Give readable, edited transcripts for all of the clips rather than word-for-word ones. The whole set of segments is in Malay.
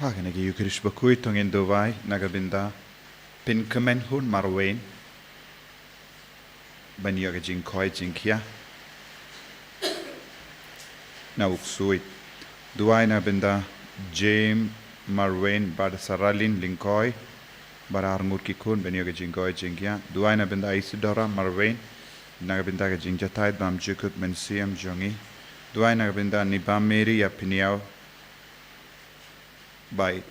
Hagen ge Eucharist bakui tongin dovai nagabinda pin kemen hun marwain ban yoga jing koi jing kia na uksui duai na binda James marwain bad saralin linkoi bar armur ki kun ban yoga jing koi jing kia duai na binda Isidora marwain nagabinda ge jing jatai bam jukut men siam jongi duai nagabinda nibam meri ya piniao by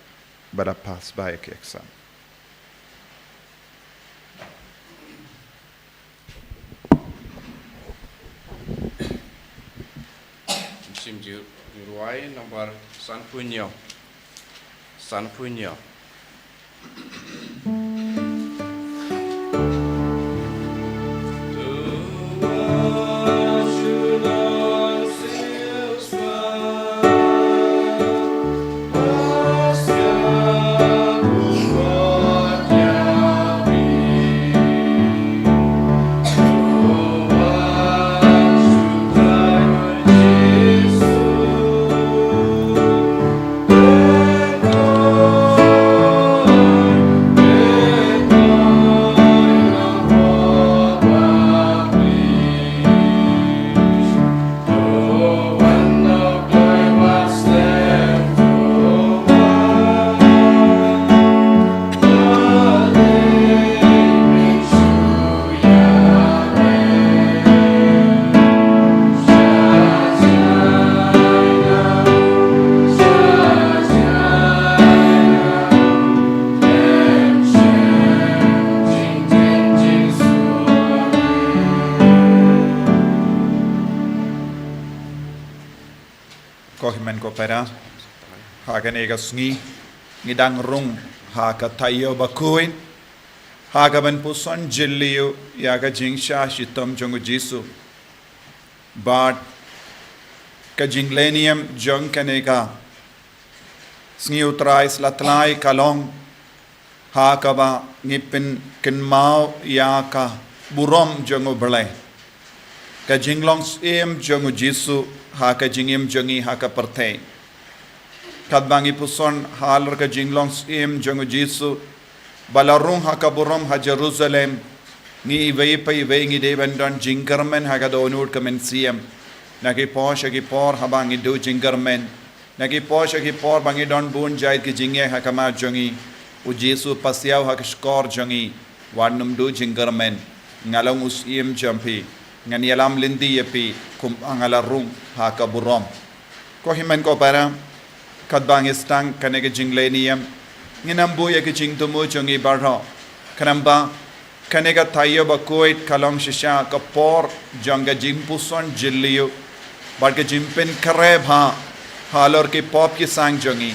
a pass by exam. Sim Juruai nomor San Punyo. Kohimen ko pera hagan ega sngi ngidang rung haga tayo bakuin haga ben puson jilliu yaga jingsha shitam jongu jisu bad ka jinglenium jong kanega sngi Trai Slatlai kalong haga ba ngipin kenmau yaka burom jongu belai ka jinglong em jongu jisu haka jingim jongi haka pertai kadbangi puson halar ka jinglong em jongu jisu balarung haka burom ha Jerusalem ni vei pai vei ngi debandan jingkarmen haka donur kamen siem nagi posh agi por habangi do jingkarmen nagi posh agi por bangi don bun jai ki jingye haka ma jongi u jisu pasiau haka skor jongi warnum do jingkarmen ngalong us em jampi ngani alam lindi yapi kum angala rung haka burom ko himen ko para kadbang istang kanege jinglenium nginambu yake jingtumu jongi barho kanamba kanega tayo bakoit kalong shisha ka por jonga jimpuson jilliu barke jimpen kare bha halor ke pop ki sang jongi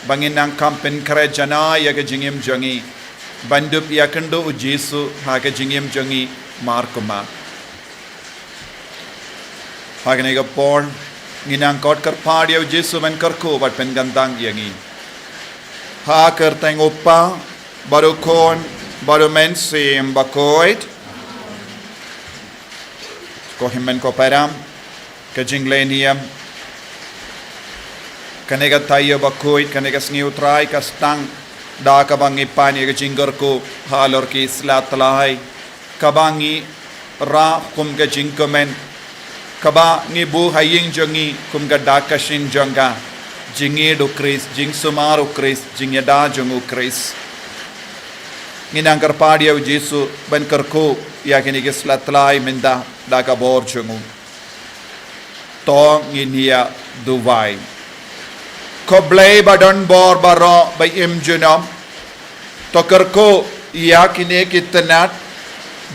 banginang kampen kare jana yake jingim jongi bandup yakendo ujisu haka jingim jongi markuma haganega por nginang kot karpadio Jesu men karko bat pen gandang yangi ha kerteng opa baru kon baru men sim bakoit ko himen ko param ke jinglenium kanega tayo bakoit kanega sngi Trai ka stang da ka bangi pani ke jingar ko halor ki Slatlai kabangi ra kum ke jingkomen kaba ni bu haying jongi kum ga dakashin jonga jingi do kris jing sumaru kris jingyada jongu kris nginang karpadia Jesu ben karko yakini ke Slatlai minda daga bor jongu to nginia duwai ko blay badon bor baro by im junam to karko yakini kitnat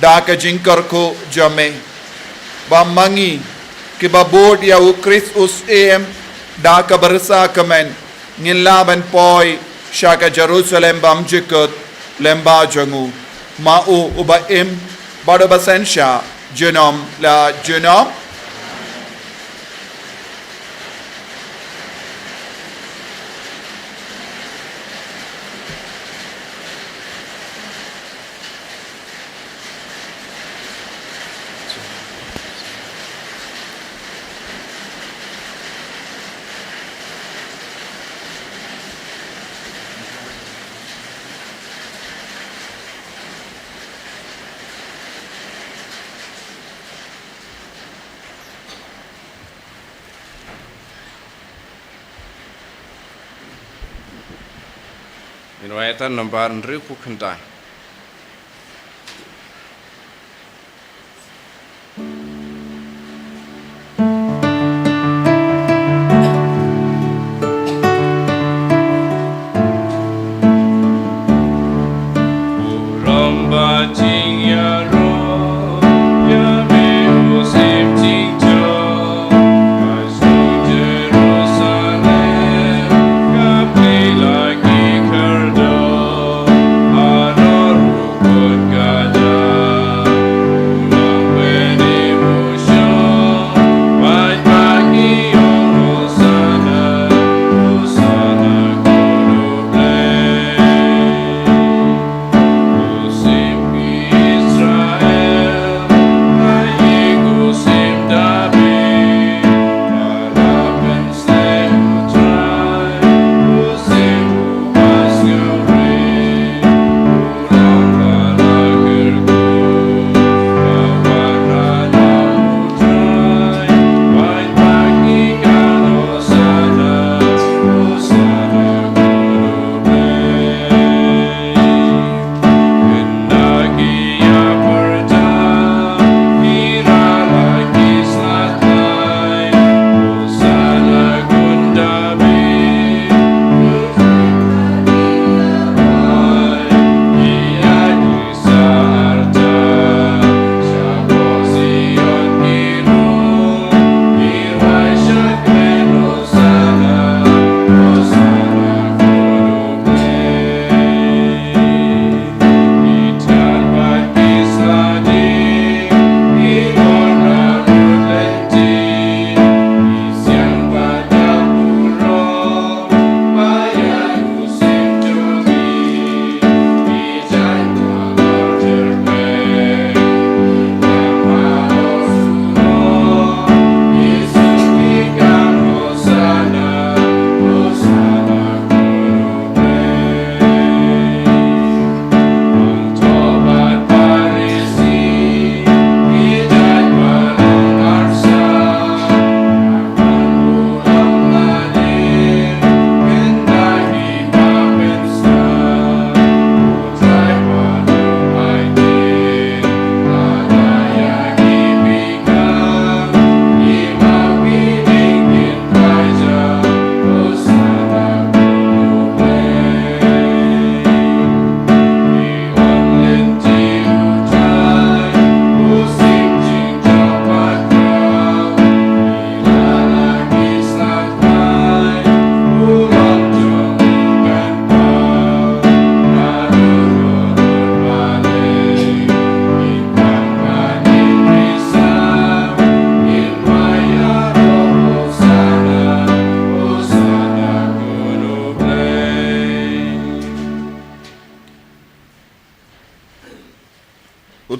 daga jing karko jame ba mangi ke babod ya ukris us em da ka bersa kemen ngilla ben poi shaka Jerusalem bam jikut lemba jongu mau uba em bado basensha junom la junom Invite number Ripu Kandai.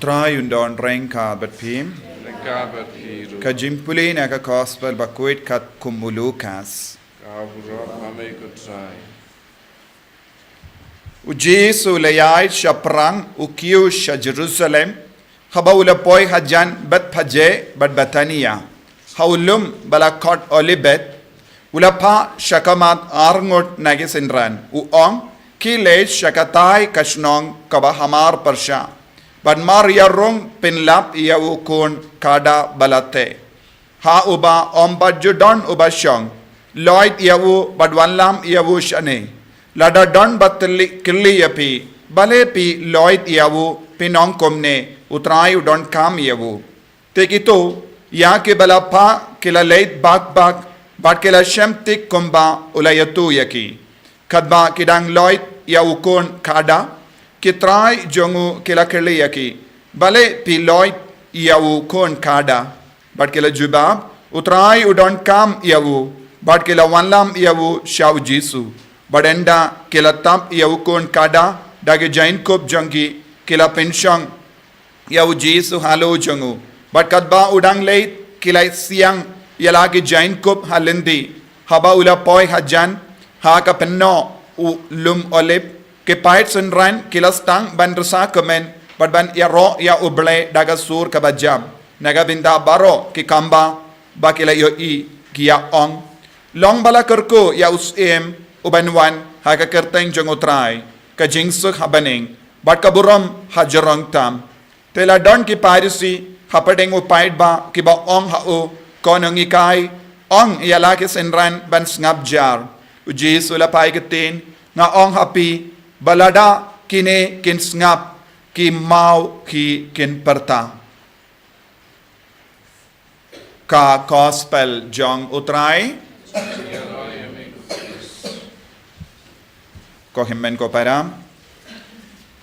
Trai undon renka bet pim. Ka jimpuli na ka gospel bakuit kat kumulukas. U Jesu layai shaprang u kiu sha Jerusalem. Habaula poi hajan bet paje bet Betania. Haulum balakot olibet. Ulapa shakamat arngot nagisindran. U ong kile shakatai kashnong kabahamar persha. Ban Maria rong pinlap ia ukun kada balate. Ha uba omba judon uba shong. Lloyd iawu badwanlam iawu shane. Lada don batli killi yapi. Bale pi Lloyd iawu pinong komne utrai udon kam iawu. Tekito ya ke balapa kila leit bak bat kila shemtik komba ulayatu yaki. Kadba kidang Lloyd ia ukun kada. Ki Trai jongu kila keliyaki. Bale pi Lloyd iawu kon kada. But kila jubab. Utrai udon kam iawu. But kila wanlam iawu shaw Jesu. But enda kila tamp iawu kon kada. Dagi jain kop jongi. Kila penshang iawu Jesu halo jongu. But kadba udang leit kila siang yalagi jain kop halindi. Haba ula poi hajan. Haka penno u lum olip. Ke pahit sunran kilastang ban rusa kemen ban ya ro ya uble daga sur kabajam naga binda baro ki kamba bakila yo I kia ong long bala kerko ya usem ubanwan haga kerteng jongo Trai ka jingsuk habaning but kaburam hajarong tam tela don ki parisi hapadeng upaid ba ki ba ong hao konong ikai ong yala ki senran ban ngab jar uji sula pai ketin nga ong hapi balada kine kin ngap ki mau ki kin perta ka gospel jong utrai ko himmen ko param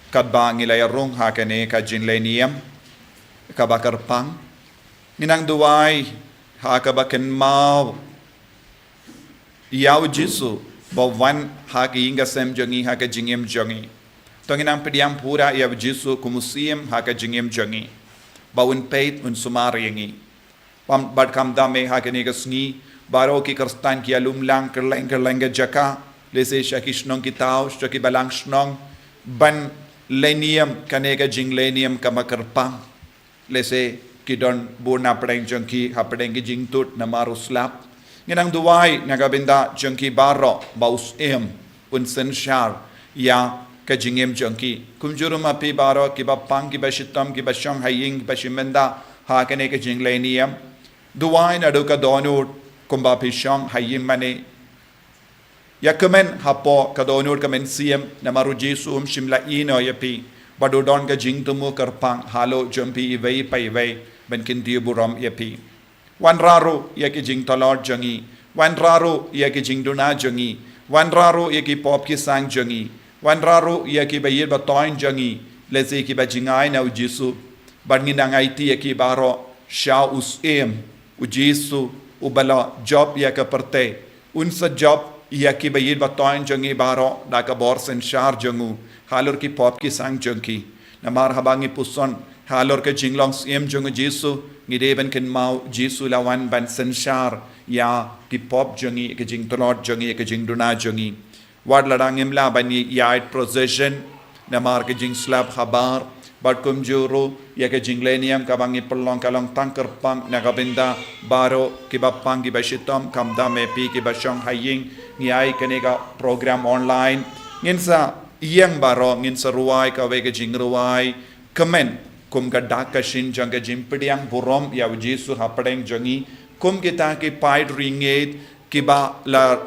kat ba ngilay rung hakane ka jinlenium ka bakar pang ninang duway ha ka baken mau yaw jisu bo wan ha ki inga sem jongi ha ka jingem jongi to nginang pediam pura yaw jisu kumusiem ha ka jingem jongi bawun peit un sumaryengi pam bad kam dame ha ka nega sngi baro ki kristan ki alum lang kerleng jaka lese shakishnong kitao shaki balang shnong ban lenium kanega jing lenium kamakarpang lese kidon burna pedeng jengki hapedeng ki jing tut namaru slap nginang duwai nagabinda jengki baro baus un senshar ya ka jingem jengki kumjurum api baro ki bapang ki bashitam ki bashong haying bashimenda ha kanega jing lenium duwai naduka donut kumba pishong haying mane ya kemen hapo kadonur kemen siem namaru Jesu shimla ino yapi badu don ka jing tumu karpang halo jumpi iwei pai wei ben kinti buram yapi wan raru yaki jing talor jangi wan raru yaki jing duna jangi wan raru yaki pop ki sang jangi wan raru yaki bayir batoin jangi leze ki bajingai na Jesu barnginang IT yaki baro sha us u Jesu ubala job yaka perte unsa job yaki bayid batoin jangi baro da ka bor sen shar jangu halor ki pop ki sang jangki namar habangi puson halor ka jinglong siem jangu Jesu ngideben ken mau Jesu lawan ban sen shar ya ki pop jangi ke jing tolot jangi ke jing duna jangi wad ladang imla bani ya procession namar ke jing slab khabar bad kum juru ya ke jing lenium ka bangi pelong kalong tangker pang nagabenda baro ki bapang ki bashitom kamda me pi ki bashong haying ngiai kanega program online nginsa iyang baro nginsa ruwai ka wege jing ruwai kemen kum ka daka shin janga jimpediang burom ya Jesu hapadeng jangi kum kita ki paid ringet ki ba la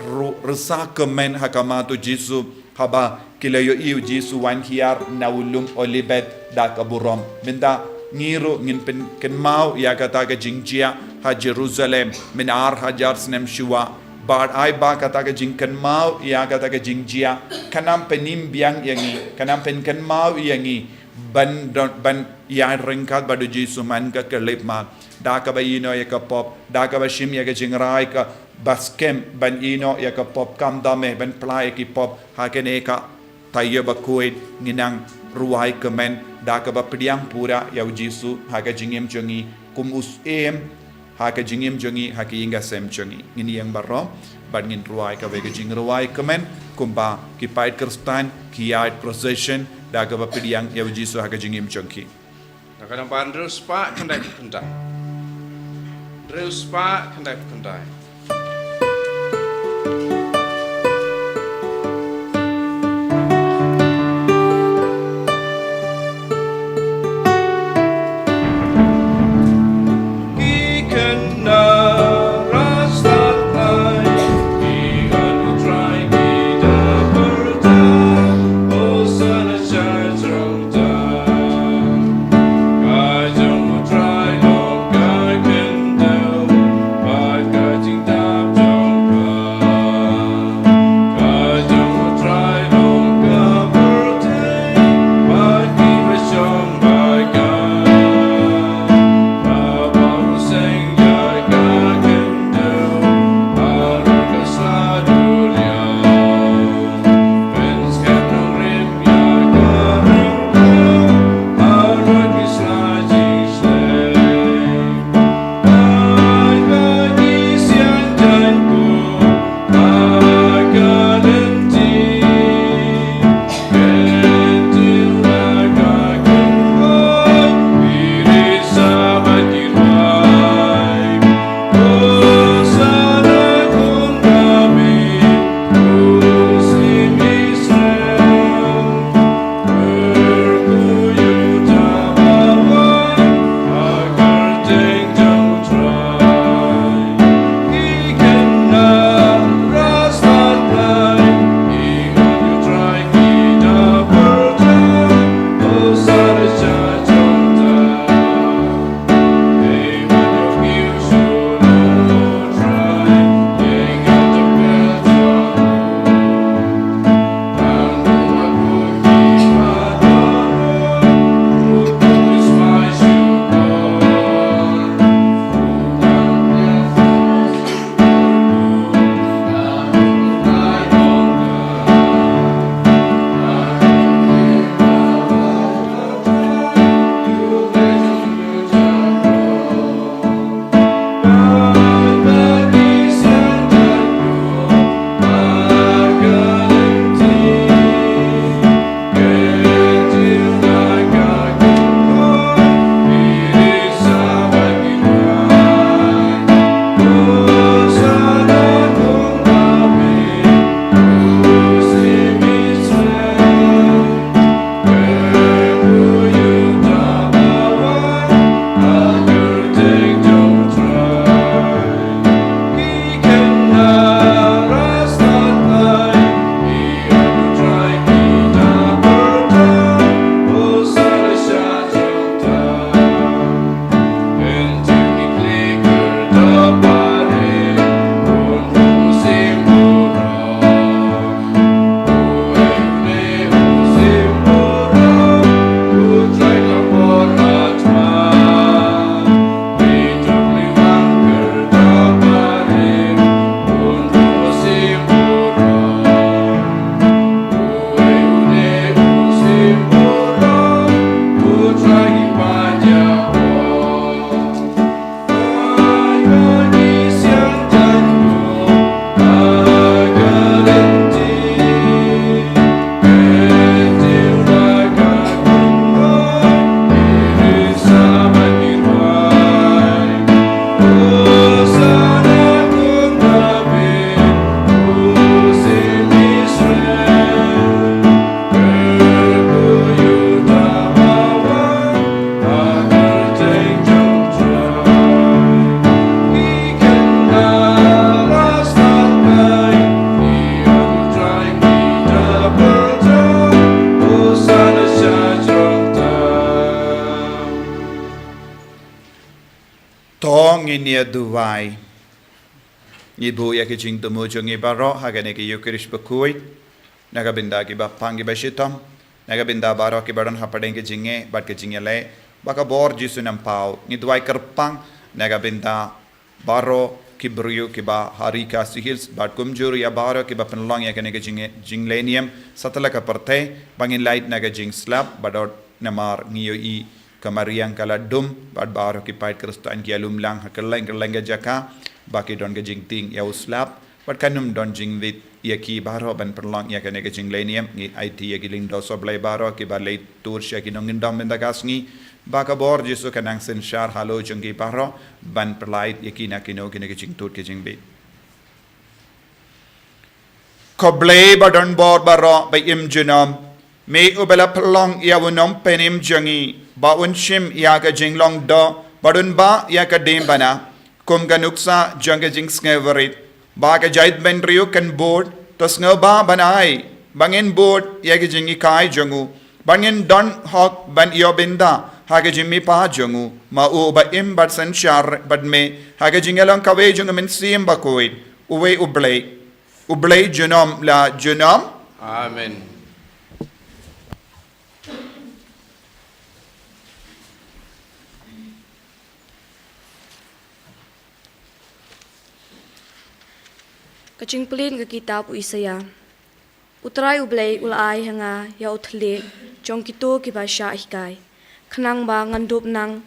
resa kemen hakama tu Jesu haba kilayo iu Jesu wan hiar naulum olibet daka burom minda ngiru ngin pen ken mau ya kata ka jingjia ha Jerusalem minar hajar snem shua bad ai ba kata ka jingkan mau ya kata ka jingjia kanam penim biang yangi kanam pen kan mau yangi ban ya ringkat badu Jesu man ka kelip ma da ka ba ino ya ka pop da ka ba shim ya ka jingrai ka baskem ban ino ya ka pop kam dame ban plai ki pop ha kene ka tayo ba kuid nginang ruai kemen da ka ba pediang pura ya Jesu ha ka jingem jongi kumus ha ka jingem jongi ha ki inga sem jongi ngini yang barro bad ngin ruai ka wege jing ruai kemen kumba ki pait kristan ki ait procession da ka ba pediang ya Jesu ha ka jingem jongi Nakadang pan reus pa kendai kendai. Reus pa kendai kendai. Guiding Tong inia duwai. Ibu ya kijing tumujung ibaro hagane ki yukirish bakui. Nagabinda ki bapang ki bashitom. Nagabinda baro ki baron hapadeng ki jinge bat ki jinge le. Baka bor jisu nampau. Ni duwai kerpang. Nagabinda baro ki bruyu ki ba harika sihils bat kumjuru ya baro ki ba penlong ya kane ki jinglenium satala ka parte bangin light naga jing slap badot namar ngiyo i kamariang kala dum bat baro ki pait kristan ki alum lang hakeleng keleng jaka baki don ke jing ting ya slap bat kanum don jing vit ya ki baro ban penlong ya kane ki jinglenium ngi it ya ki lindo soblai baro ki ba late tour sya ki nongin dom benda kasngi baka bor jisu kanang sin shar halo jungki paro ban perlait yakina kino kina kicing tut kicing bit koblei badon bor baro by im junom me ubela pelong ya wunom penim jungi ba un shim ya ka jinglong do badun ba ya ka dim bana kum ganuksa jung jing sneverit ba ka jait ben riu kan board to sneba banai bangin board ya ka jingi kai jungu bangin don hok ban yobinda haga jimmi pa jungu ma u ba im bat san shar bat me haga jingalang kawe jungu min sim ba koit uwe ublei junom la junom Amen. Kacing pelin ke kitab Isaya. Utrai ublei ulai hanga ya utle jong kito ki ba sha hikai. Kenang ba ngandup nang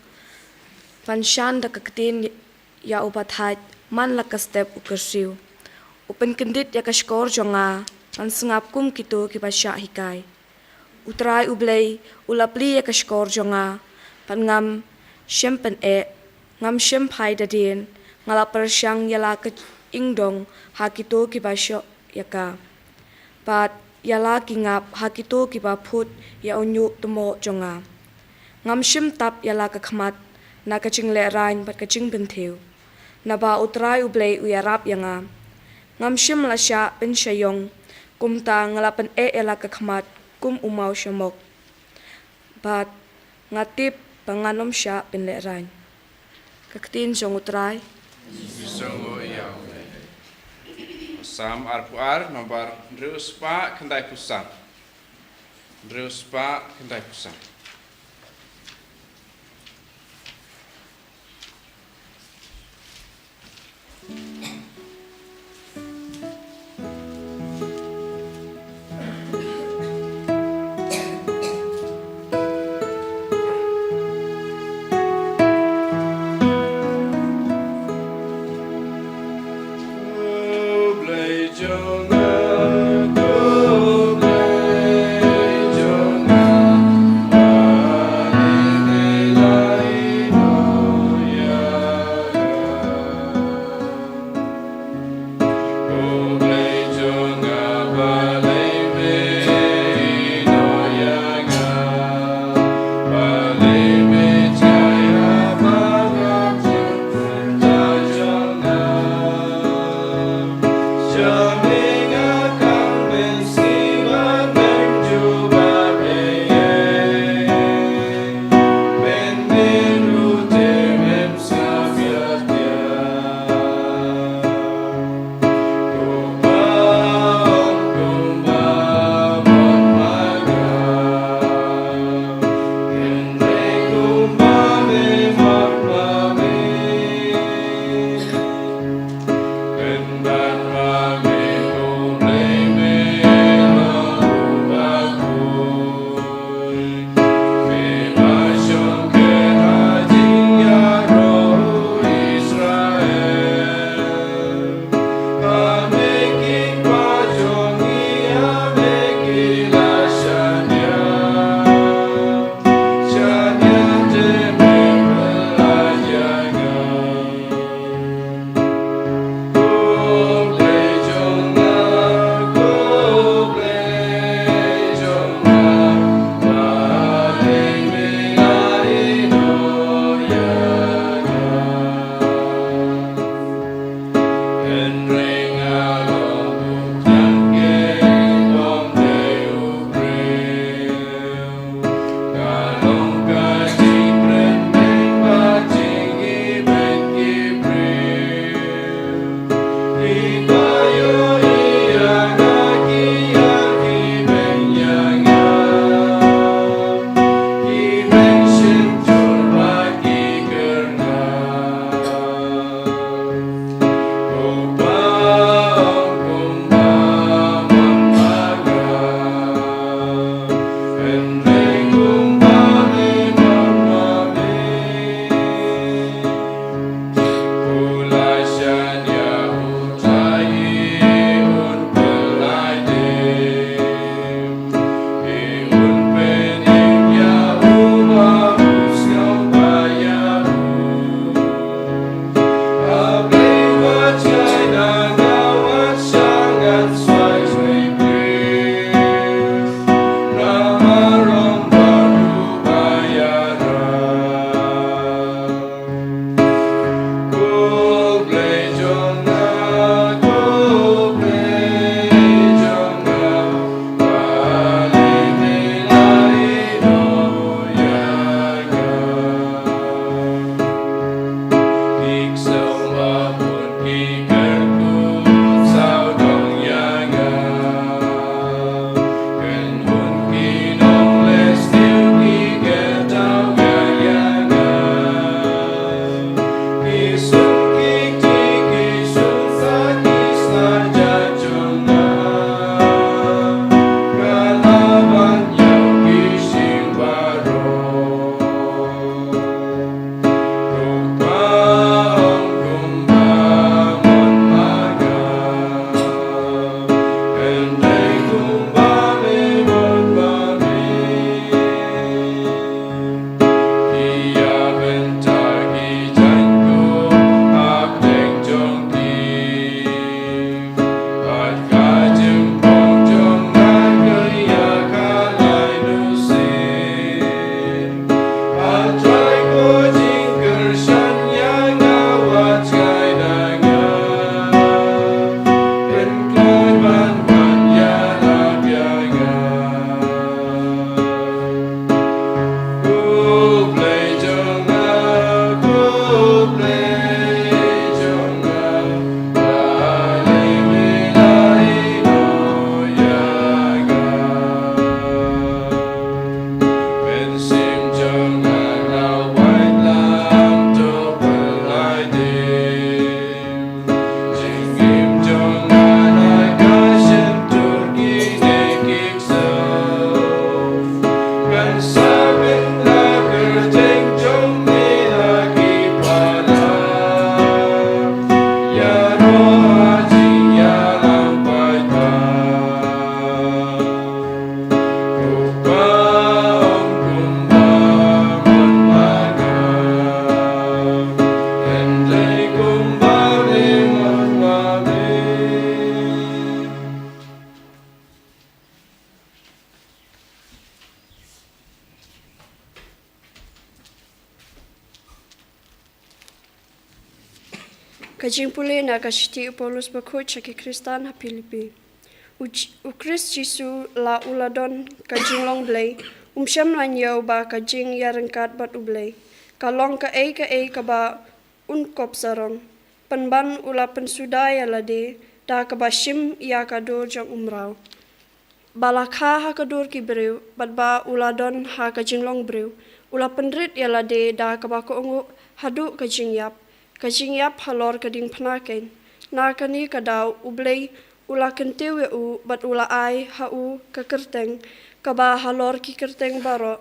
panshan da kaketin ya upathai man la ka step ukersiu. Upen kendit ya ka skor jonga pan sengap kum kito ki ba sha hikai. Utrai ublei ulapli ya ka skor jonga pan ngam shempen ngam shempai da din ngala persyang ya la ka ingdong ha kito ki ba sha ya ka. Pat ya la ki ngap ha kito ki ba phut ya onyu tumo jonga. Ngam shim tap yala ka khmat na ka ching le rain bat ka ching bin theu na ba utrai ublei uyarap yanga ngam shim la sha bin shayong kum ta ngala pan yala ka khmat kum umau shamok bat ngatip panganom sha bin le rain ka ktin jong utrai Songo yau. Sam arpuar nomor Ruspa kendai pusat. Ruspa kendai pusat. Kajing puli na kasiti Paulus bakut caki Kristan ha Filipi. U Chris Jisu la uladon kajing long blay. Syam lan yau ba kajing yarengkat bat ublay. Kalong ka ba unkop sarong. Penban ula pensudaya lade da ka ba shim ya kadur jang umrau. Balakha ha kadur ki brew bat ba uladon ha kajing long brew. Ula pendrit ya lade da ka ba ko ungu hadu kajing yap. Kajing yap halor kading panaken. Na kani kadau ublay ula kentiu ya u bat ula ai ha u kekerteng. Kaba halor ki kerteng baro.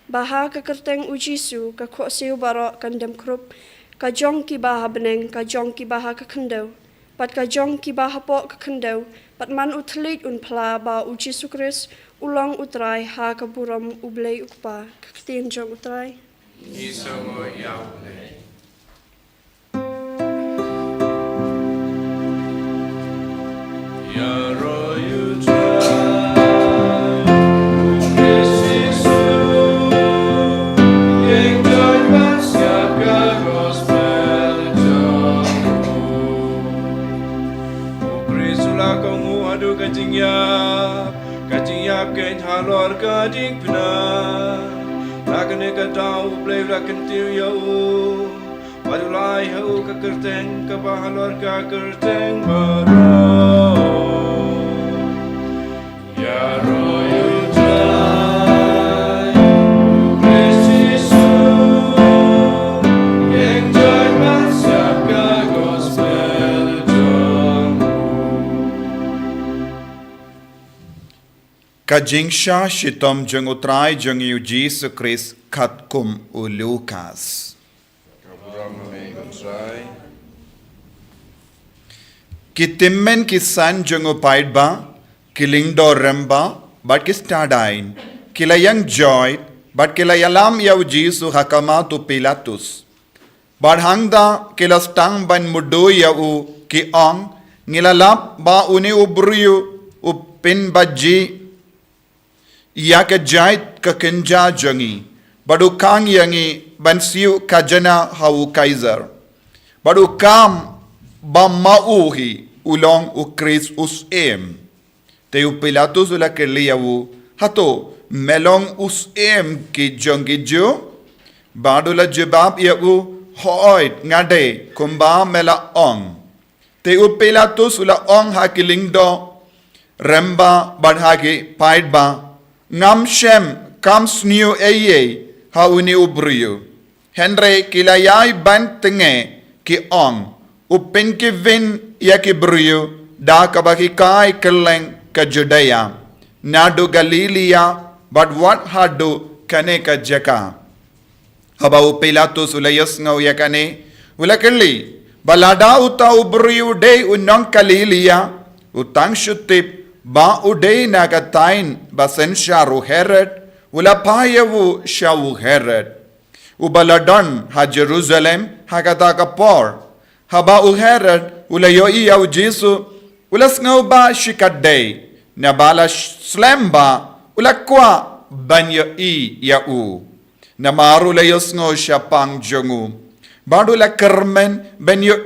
Baha ke kerteng ujisu ke kok siu baro kandem krup. Ka jong ki baha beneng, ka jong ki baha ke kendau. Pat ka jong ki baha pok ke kendau. Pat man utlit unpla ba ujisu kris ulang utrai ha ke buram ublay ukpa. Keketin jong utrai. Isongo yaule. Yaro you try. Kajing yap ken halor kading pina. Lakane kadau play lakan tiu yau. Badulai hau ka kerteng ka bahalor ka kerteng baro. Ya royu trai. Preciso. Yang joy siap ka gospel jong. Kajing sha shitom jeng utrai jeng yu Jesus Christ kat kum u Lukas. Kitimmen kisan jeng upaid ba, kilingdo remba, but kistadain, kilayang joy, but kilayalam yaw Jesus hakama tu Pilatus. But hangda kilastang ban mudo yaw ki ong, nilalap ba uni ubriyo upin baji, ya ke jait ke kenja jangi badu kang yangi ban siu kajana hau kaiser badu kam ba mauhi ulong u Chris us te u Pilatus ula keliawu hato melong us ki jangi jo badu la jebab ya u hoit ngade kumba mela ong te u Pilatus ula ong hakilingdo remba badhagi paid ba ngam shem kam sniu eye hauni ubriyo henry kilayai ban tenge ki ong upen ki vin ya ki briyo da kabaki kai keleng ka Judea nadu Galilea but what hadu kane ka jaka haba u Pilatus ulayas ngau ya kane ulakeli balada uta ubriyo de unong Galilea utang shutip ba uday nagatain basen sharu Herod ula payawu shawu Herod ubaladon ha Jerusalem hagata kapor haba u Herod ula yoi yaw Jesu ula sngaw ba shikadday nabala slemba ula kwa banyo yau namaru la yosngo shapang jongu badu la kermen banyo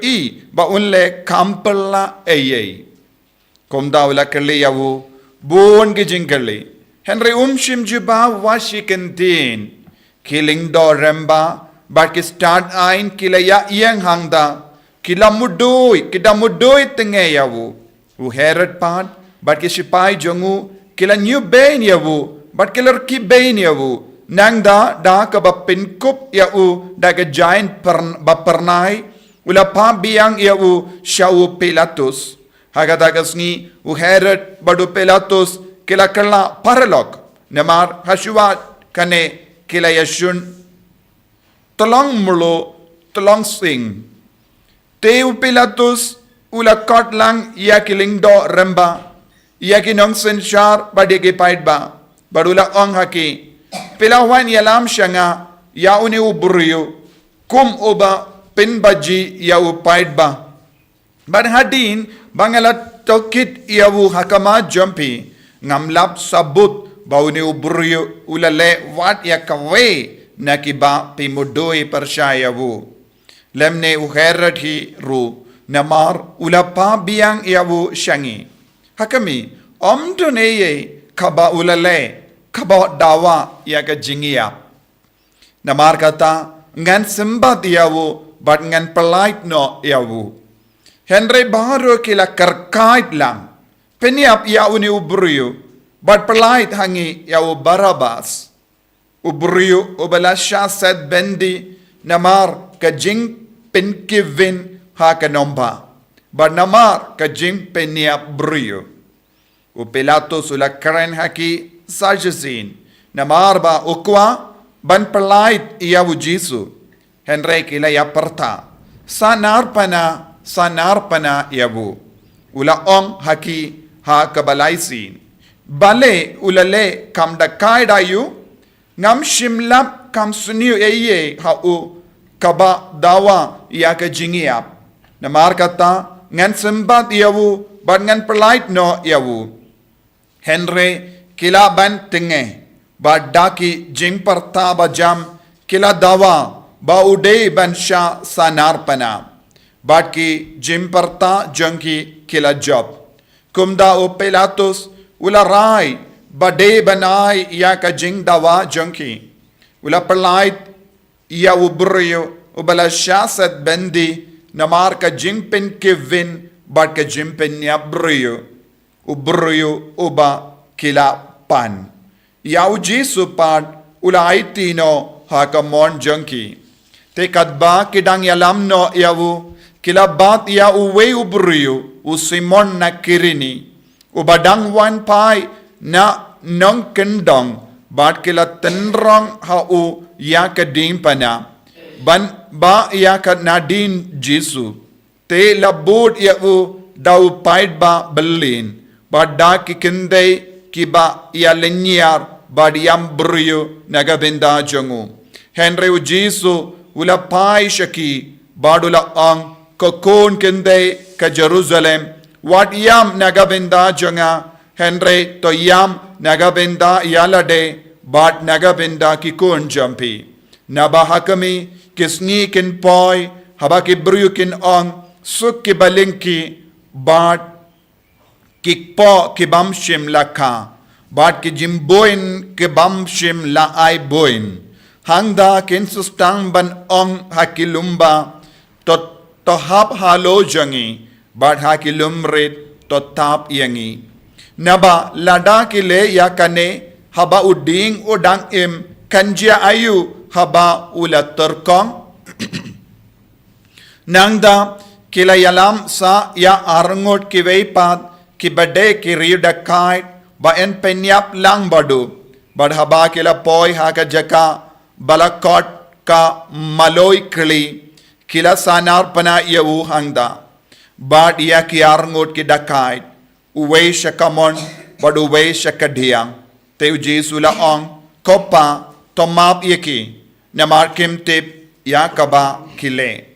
ba unle kampela eye Kom daw la kaliyawu buon gijingkali. Henry shim juba washikentin. Kiling do remba. Baki start ain kilaya iyang hangda. Kila mudoy tengayawu. U Herod pad. Baki sipay jongu. Kila new bain yawu. Bat kilar ki bain yawu. Nangda da kabapin kup yawu. Daga giant bapernay. Ula pa biyang yawu shawu Pilatus. Hagatagas ni u Herod badu Pilatus kila kala paralog namar hashua kane kila yashun tolong mulo tolong sing te u Pilatus ula kot lang ya kiling do remba ya kinong senshar badege paid ba badula ong haki pilawan yalam shanga ya uni u buriyo kum uba pinbaji ya u paid ba Ban hadin bangalat tokit iawu hakama jumpi ngamlap sabut bauni ubriyo ulale wat ya kawe nakiba pimudoi persyayawu Lemne uherat hi ru namar ulapa biang yawu Sngi. Hakami omduneye kaba ulale kaba dawa yaga jingiap. Namar kata ngan sembat yawu but ngan pelait no yawu. Henry baru kila kerkait lang. Peniap yawu ni ubruyu but pelait hangi yawu barabas. Ubruyu ubalasya set bendi namar kajing penkivin ha kanomba. But namar kajing peniap bruyu. Pilatus ula keren haki sajasin. Namar ba ukwa ban pelait yawu Jisu. Henry kila ya perta. Sanarpana yawu. Ula ong haki ha kabalaisin. Bale ulale kam dakai dayu. Ngam shimlap kam suniu eye ha u kaba dawa ya ka jingiap. Namar kata ngan sembat yawu ban ngan pelait no yawu. Henry kila ban tenge ba daki jing perta ba jam kila dawa ba ude ban sha sanarpana. Batki jim perta jangki kila job. Kumda o Pilatus ula rai bade banai ya ka jing dawa jangki. Ula pelait ya ubriyo ubala syasat bendi namar ka jing pen kevin bat ka jing pen yabriyo. Ubriyo uba kila pan. Ya Jisu pad ula aitino ha ka mon jangki. Te kadba kidang yalam no yawu kila bat ya uwe ubriyo usimon na kirini. Ubadang wan pai na nong kendong bat kila tenrong ha u ya kadim pana. Ban ba ya ka nadin Jisu. Te labud ya u dau paid ba belin. Bada kikinde kiba ya lenyar bad yam briyo nagabenda jangu. Henry u Jisu ula pai shaki badula ang kokon kinde ka Jerusalem. Wat yam nagabenda janga Henry to yam nagabenda yalade bat nagabenda kikon jampi. Nabahakami kisni kin poi habaki bru kin ong suk ki balinki bat kikpo kibam shim laka bat ki jimboin kibam shim la ai boin. Hangda kin sustang ban ong hakilumba to hap halo jangi bat hakilumrit to tap yangi. Naba lada kile yakane haba uding udang im kanjia ayu haba ula terkong. Nangda kila yalam sa ya arngot kiweipat kibade kirida kait ba en penyap lang badu. Bad haba kila poi haka jaka balakot ka maloy kli kila sanar pana yawu hangda. Bad ya ki arngot ki dakait uwe shakamon bad uwe shakadiyang. Teu Jisu la ong kopa tomap yaki namar kim tip ya kaba kile.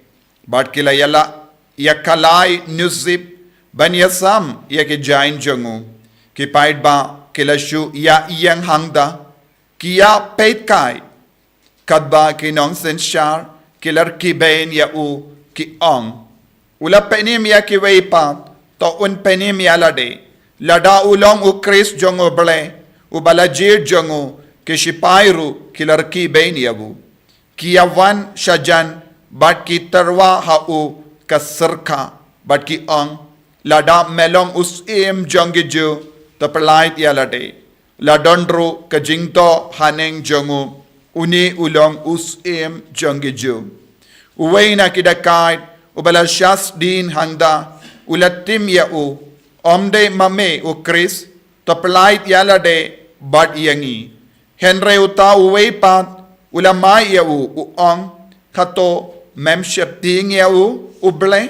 Bad kila yala yakalai nuzip ban yasam yaki jain jangu. Ki paid ba kila shu ya iyang hangda ki ya peit kai. Kadba ki nong senshar kilar ki bain ya u ki ong. Ula penim ya ki weipat to un penim ya lade. Lada ulong u Kris jongo ble ubalajir jongo ki shipairu kilar ki bain ya u. Ki yawan shajan bat ki tarwa ha u kasarka bat ki ong. Lada melong us im jongiju to pelait ya lade. Ladondru ka jingto haneng jongo. Uni ulong us im jongiju. Uway na kidakait ubala syas din hangda ulatim ya u omde mame u Kris to pelait ya lade bat yangi. Henry uta uway pat ulamay ya u ong kato memship ting ya u uble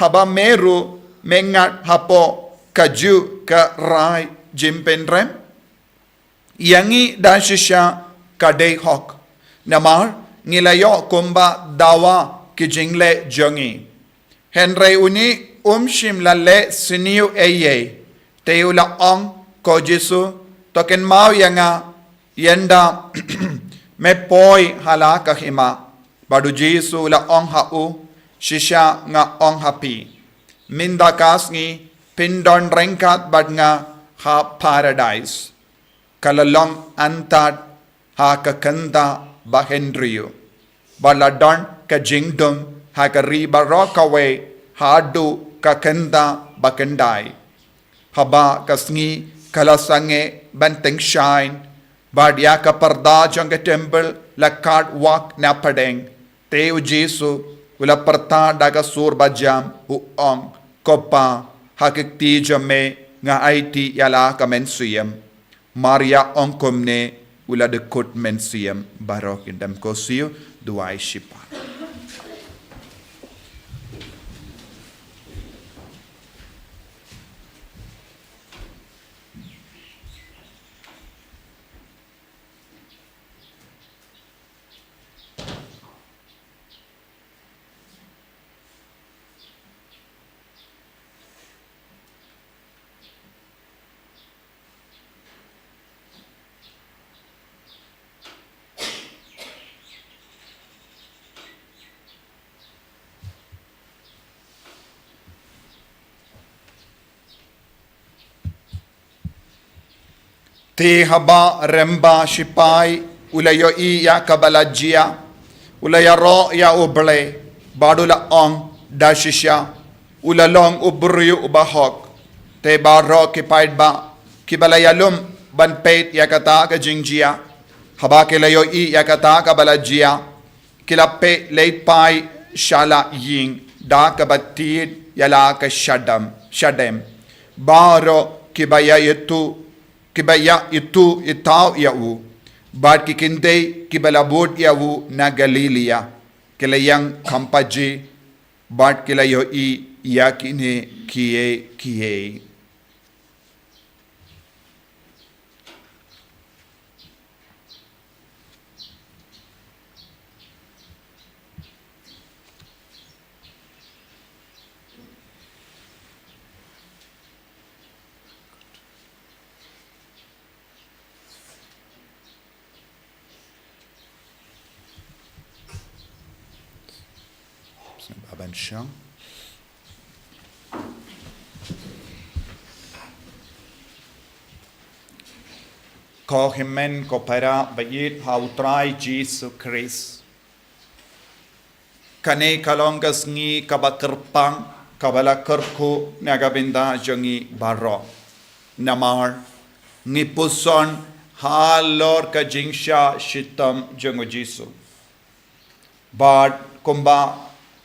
haba meru mengat hapo kaju ka rai jimpenrem yangi dashisha kadei hok namar ngilayo kumba dawa kijingle jongi. Henry uni shim lalle siniu eye teula ong ko Jisu token mau yanga yenda me poi hala kahima Badu Jesu ula ong hau, shisha nga ong hapi. Minda kasngi, pindon rengkat bad nga ha paradise. Kalalong antad ha kakanda bahendriyo. Baladon ka jingdom ha ka riba rokawe ha adu kakanda bakandai. Haba kasngi kalasange banteng shine. Badya ka parda jang ka temple la card walk na padeng. Teu Jesu ula perta daga sur bajam uong kopa hakikti jame nga IT yala ka mensuyem. Maria ongkomne ula dekut mensuyem barok indam kosiyo duai shipa. Te haba remba shipai ulayo I ya kabalajia ulaya ro ya uble badula ong dashisha ulalong ubryu ubahok te baro kipaid ba kibalayalum banpeit ya kata ka jingjia haba kilayo I ya kata kabalajia kilape leitpai shala ying da kabatid yala ka shadem baro kibaya kibaya itu itaw yau bad kikindey kibalabot yau na Galilea kilayang kampaji bad kilayo I yakine kiye Aban Shang. Ko himen ko para bayit hautrai Jesu Christ. Kane kalong Sngi kabakerpang kabala kerku nagabinda jangi baro. Namar nipuson halor ka jingsha shitam jango Jesu. Bad kumba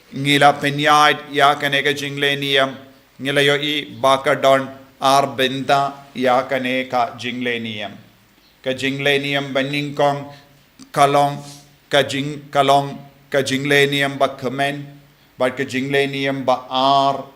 ngila penyait ya kaneka jinglenium ngila yo I bakadon arbenda ya kaneka jinglenium ka jinglenium baningkong kalong ka jinglenium ba kemen ba ka jinglenium ba ar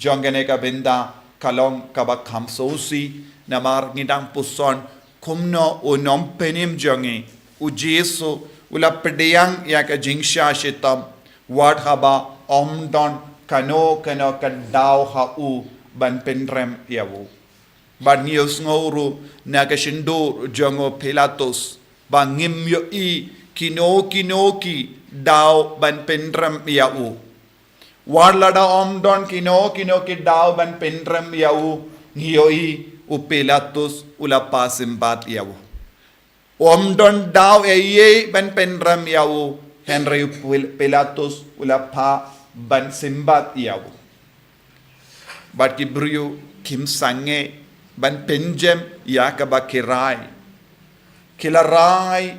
jongane ka benda kalong ka ba khamsosi namar ngidang puson kumno unom penim jongi u Jesu ula pediyang ya ka jingsha shitam Wad haba omdon kano kadau hau ban penrem yawu. Ban nios ngoru nagashindo jongo Pilatus ban ngim yo I kino dau ban penrem yawu. Wad lada omdon kino ki dau ban penrem yawu ngiyo I u Pilatus ula pasimbat yawu. Omdon dau eye ban penrem yawu. Henry Pilatus ulapa ban simbat yaw. Bat kibriyu kim sange ban penjem ya kabakirai. Kilarai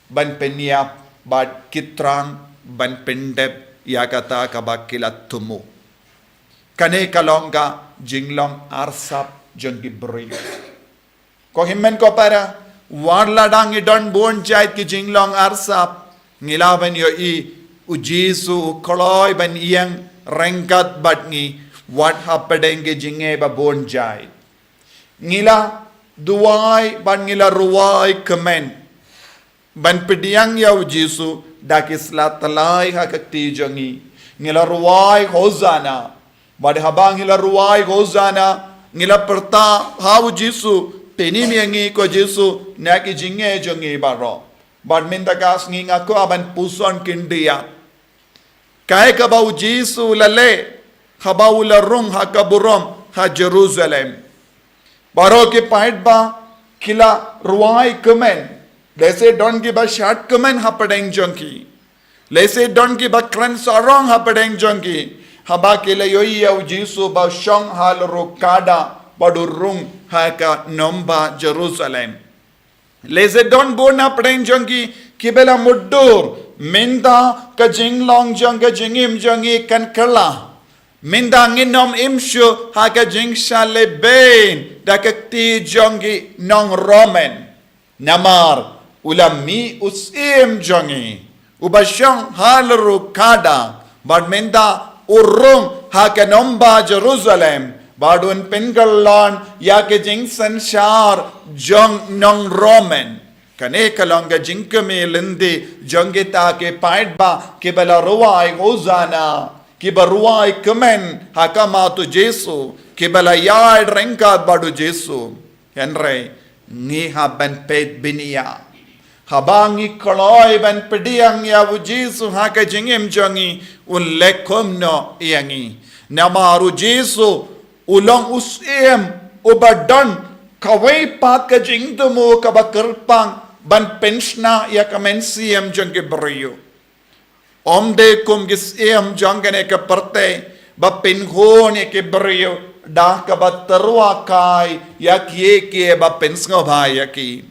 ban penyap bat kitrang ban pendep ya kata kabakilatumu. Kane kalongga jinglong arsap jong kibriyu. Ko himmen ko para warladang idon bon jait ki jinglong arsap ngilaban yo I u Jesu koloi ban iyang rengkat bat ngi wat hapadenge jinge ba bonjai ngila duai ban ngila ruai kemen ban pediang yo Jesu daki Slatlai hakakti jongi ngila ruai hozana bad habang ngila ruai hozana ngila perta hau Jesu penimi ngi ko Jesu naki jinge jongi baro Bad minta gas nginga ko aban puson kindia. Kaya ka bau Jisu lale. Habau la rung ha kaburom ha Jerusalem. Baro ke pahit ba kila ruai kemen. Lese don ki ba shat kemen ha padeng jongki. Lese don ki ba kran sarong ha padeng jongki. Haba kila yoi au Jisu ba shong hal rokada badu rung ha ka nomba Jerusalem. Lese don bona padeng jongki kibela muddur minda ka jinglong jong ka jingim jongi kan kala. Minda nginom imshu haka jingsha leben dakakti jongi nong romen. Namar ulami usim jongi. Ubasyong halru kada. Bad minda urung haka nomba Jerusalem. Badun pengalon yake jingsan shar jong nong romen. Kane kalonga jinkame lindi jongi take paidba kibala ruwai hozana. Kibaruai kemen hakama tu Jesu kibala yai rengkat badu Jesu henry ngi haban pet binia habangi koloi ban pediang ya bu Jesu haka jingim jongi un lekom no yangi namaru Jesu ulong usim ubadon kawai pat ka jingtumu kabakerpang ban penshna ya kamensiam jongi beriu Omde kum gis em jangane ke perte ba pinhon ke brio da ka ba terwa kai ya kie ke ba pensngo bhai ya ki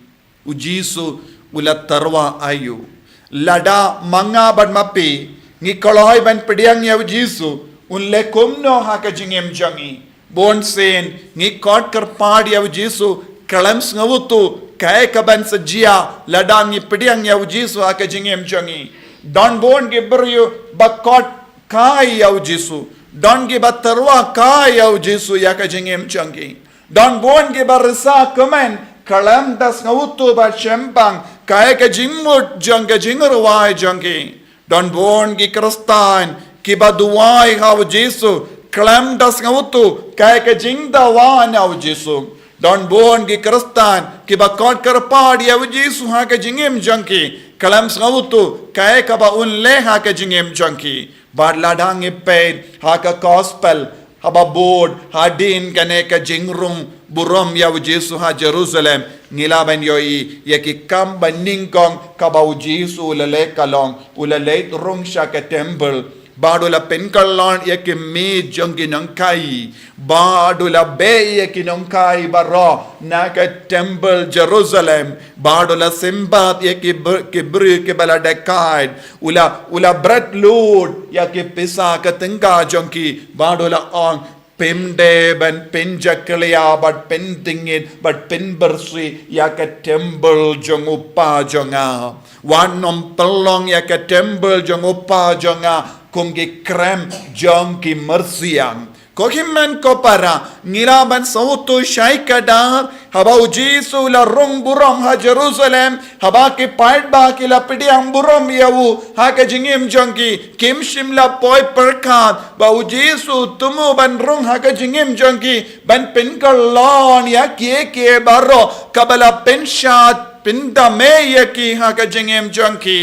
u Jisu ula terwa ayu lada manga ban mapi ngi koloi ban pediang ya u Jisu un le kum no ha ka jingem jangi bon sen ngi kot kar pad ya u Jisu kalam sngavutu kai ka ban sajia lada ngi pediang ya u Jisu ha ka jingem jangi Don bon gibriu bakot kai yau Jisu. Don gi batarwa kai yau Jisu ya ka jingem changi. Don bon gi barisa kemen kalam das ngautu ba shempang kai ka jingmut jang ka jingrwai jangi. Don bon gi kristan ki baduai hau Jisu kalam das ngautu kai ka jingda wan yau Jisu. Don bon gi kristan ki bakot karpad yau Jisu ha ka jingem jangi. Kalam sngautu kaya ka ba unle ha ka jingem junkie bad ladang iped ha ka gospel ha ba board ha din kane ka jingrung burom ya Jesu ha Jerusalem ngilaban yoi yaki kam baningkong ka ba Jesu lele kalong ulale rung sha ka temple badula penkalon yaki mi jongi nangkai badula be yaki nangkai baro na ka temple Jerusalem badula simbat yaki kibri ke bala dekad ula bread load yaki pisa ka tengka jongi badula on pimde ban pinjakliya but pentingit but pinbersi yaka temple jongupa jonga wanom pelong yaka temple jongupa jonga kumgi krem jong ki mersiang kohimen ko para ngilaban sautu shaikadar haba Jisu la rung burom ha Jerusalem haba ki paid ba ki la pidiang burom yawu ha ka jingim jong ki kim shimla poi perkat ba Jisu tumu ban rung ha ka jingim jong ki ban pinkalon ya ke baro kabala penshat pinda me ya ki ha ka jingim jong ki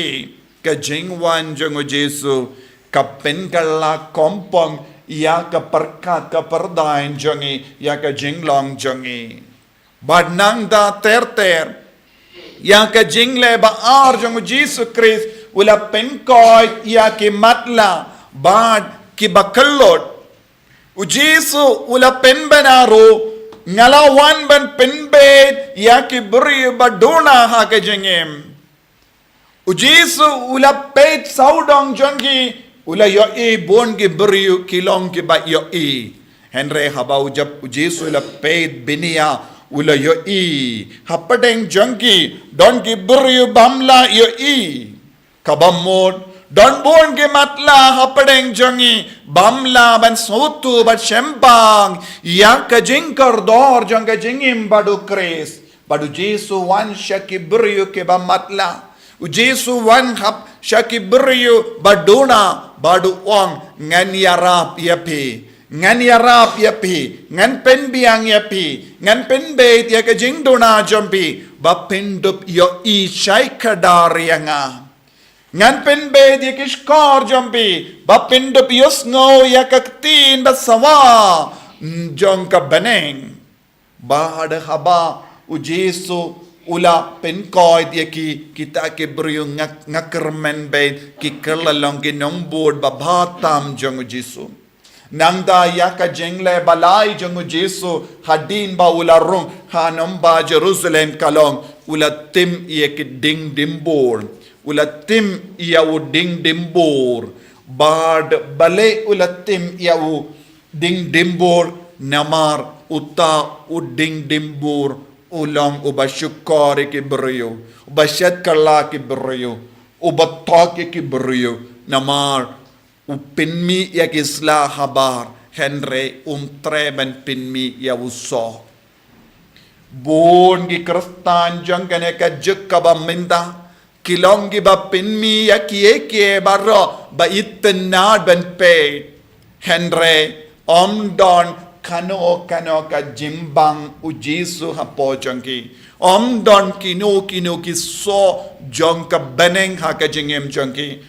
ka jingwan jong Jisu kapen kala kompong ya ka perkat ka perdain jongi ya ka jinglong jongi badnang da ter ya ka jingle ba ar jong Jisu Christ ula penkoi ya ki matla bad ki bakallot u Jisu ula pen banaro ngalawan ban penbed ya ki bri baduna ha ka jingem u Jisu ula pet saudong jongi ula yo bon ki beriu kilong ki ba yo henry habau jab Jisu la ped binia ula yo hapadeng jangki don ki beriu bamla yo kabamod don bon ki matla hapadeng jangi bamla ban sotu bat shempang ya ka jingkar dor jang ka jingim badu kres badu Jisu wan shaki beriu ki ba matla Jisu wan hap shaki beriu baduna badu ong ngan yarap yapi ngan yarap ya pi ngan pen biang ya pi ngan pen beit ya ka jing dona jompi ba pendup yo i shai kadarianga ngan pen beit ya kish kor jompi ba pendup yo sngo ya ka tin ba sawa jong ka beneng ba ada haba u Jesu ula pen koi dia ki kita ke beriu ngakermen beit ki kerlalong ki nong board ba batam jong Jesu nangda ya ka jengle balai jong Jesu hadin ba ula rung hanom ba Jerusalem kalong ula tim ye ki ding dimbor ula tim ya u ding dimbor bad bale ula tim ya u ding dimbor namar uta u ding dimbor ulang uba syukari ki beriu uba syat kala ki beriu uba tak ki beriu namar upinmi ya kisla habar Henry treben pinmi ya uso bon ki kristan jang kane ka jekka ba minda kilong ki ba pinmi ya kie barro ba itna ben pe Henry don kano ka jimbang u Jesu hapo jangki don kino ki so jong ka beneng ha ka jingem jangki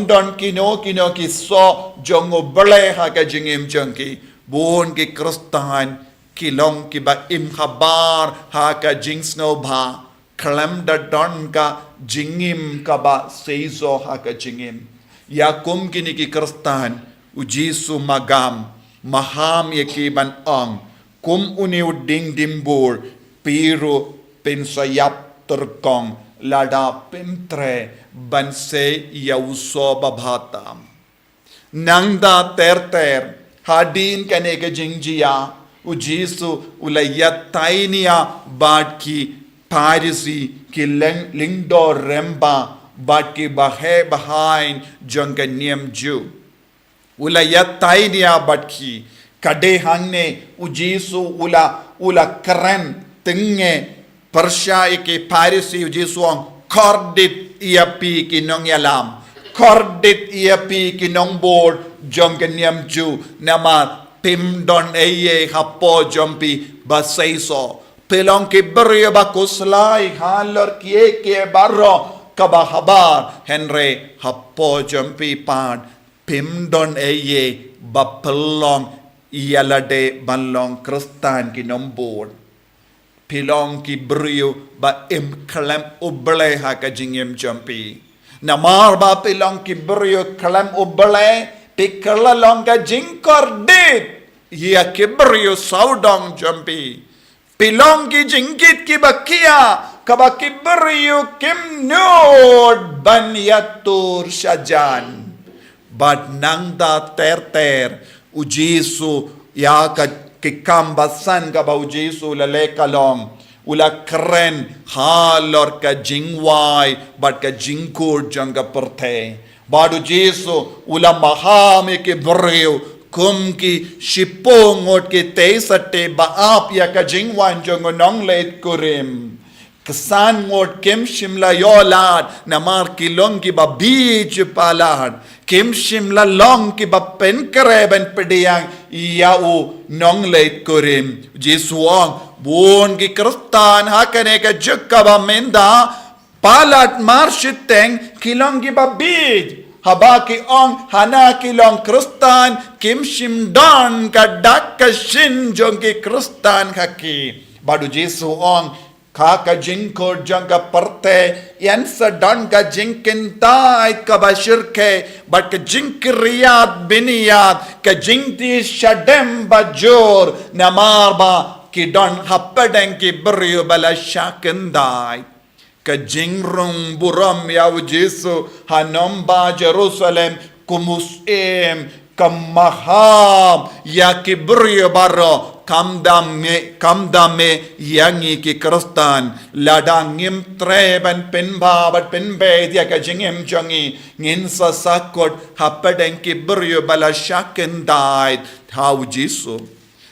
don kino ki so jong bele ha ka jingem jangki bon ki kristan kilong ki ba im khabar ha ka jingsno bha klam da don ka jingim ka ba seizo ha ka jingim ya kum kini ki kristan u Jesu magam maham yakiban ang kum uniu ding dimbur piru pinsayap terkong lada pimtre banse yauso babhatam nangda ter hadin kane ke jingjia u Jesu ulayat tainia badki parisi ki lingdo remba badki bahe behind jangkanyem ju ulayat tainia badki kade hangne u Jesu ula keren tenge Persya ke Parisi u Jesu ang kordit iapi kinong yalam kordit iapi kinong board jong kenyam ju nama pimdon eye hapo jompi basaiso pelong ke berio bakuslai halor ke barro kabahabar Henry hapo jompi pad pimdon eye bapelong ialade balong kristan kinombor pilong ki brio ba im kalam uble ha ka jingem jompi namar ba pilong ki brio kalam uble pikala long ka jingkor dit ya ki brio saudong jompi pilong ki jingkit ki bakia kaba ki brio kim nod ban yatur syajan but nangda ter u Jesu ya ka kikambasan ka ba u Jesu lale kalong ula keren halor ka jingwai but ka jingkur jangga perte badu Jesu ula mahame ke breu kum ki shipongot ke teisate baap ya ka jingwan janggo nong leit kurim kesan ngot kem shimla yolad namar kilong ki ba beach palad kem shimla long ki ba pen kreben pediang iau nong leit kurim Jesuang bon ki kristan hakane ka jukka ba menda palat marshiteng kilong ki ba beach haba ki ong hana kilong kristan kem shim don ka dak ka shin jong ki kristan haki badu Jesuang Kaka jingkor jangka perte yan sedang ka jingkin tai ka bashirke but ka jinkiriyat biniyat ka jingti shadem bajur namarba ki don happadeng ki beriu bala shakendai ka jingrung buram yaw Jesu hanomba Jerusalem kumusem kamaham ya ki beriu baro kamdame yangi ki kristan ladangim treben penba bat penbe dia ka jingem jongi ngin sa sakot hapadeng ki beriu bala shakendai how Jesu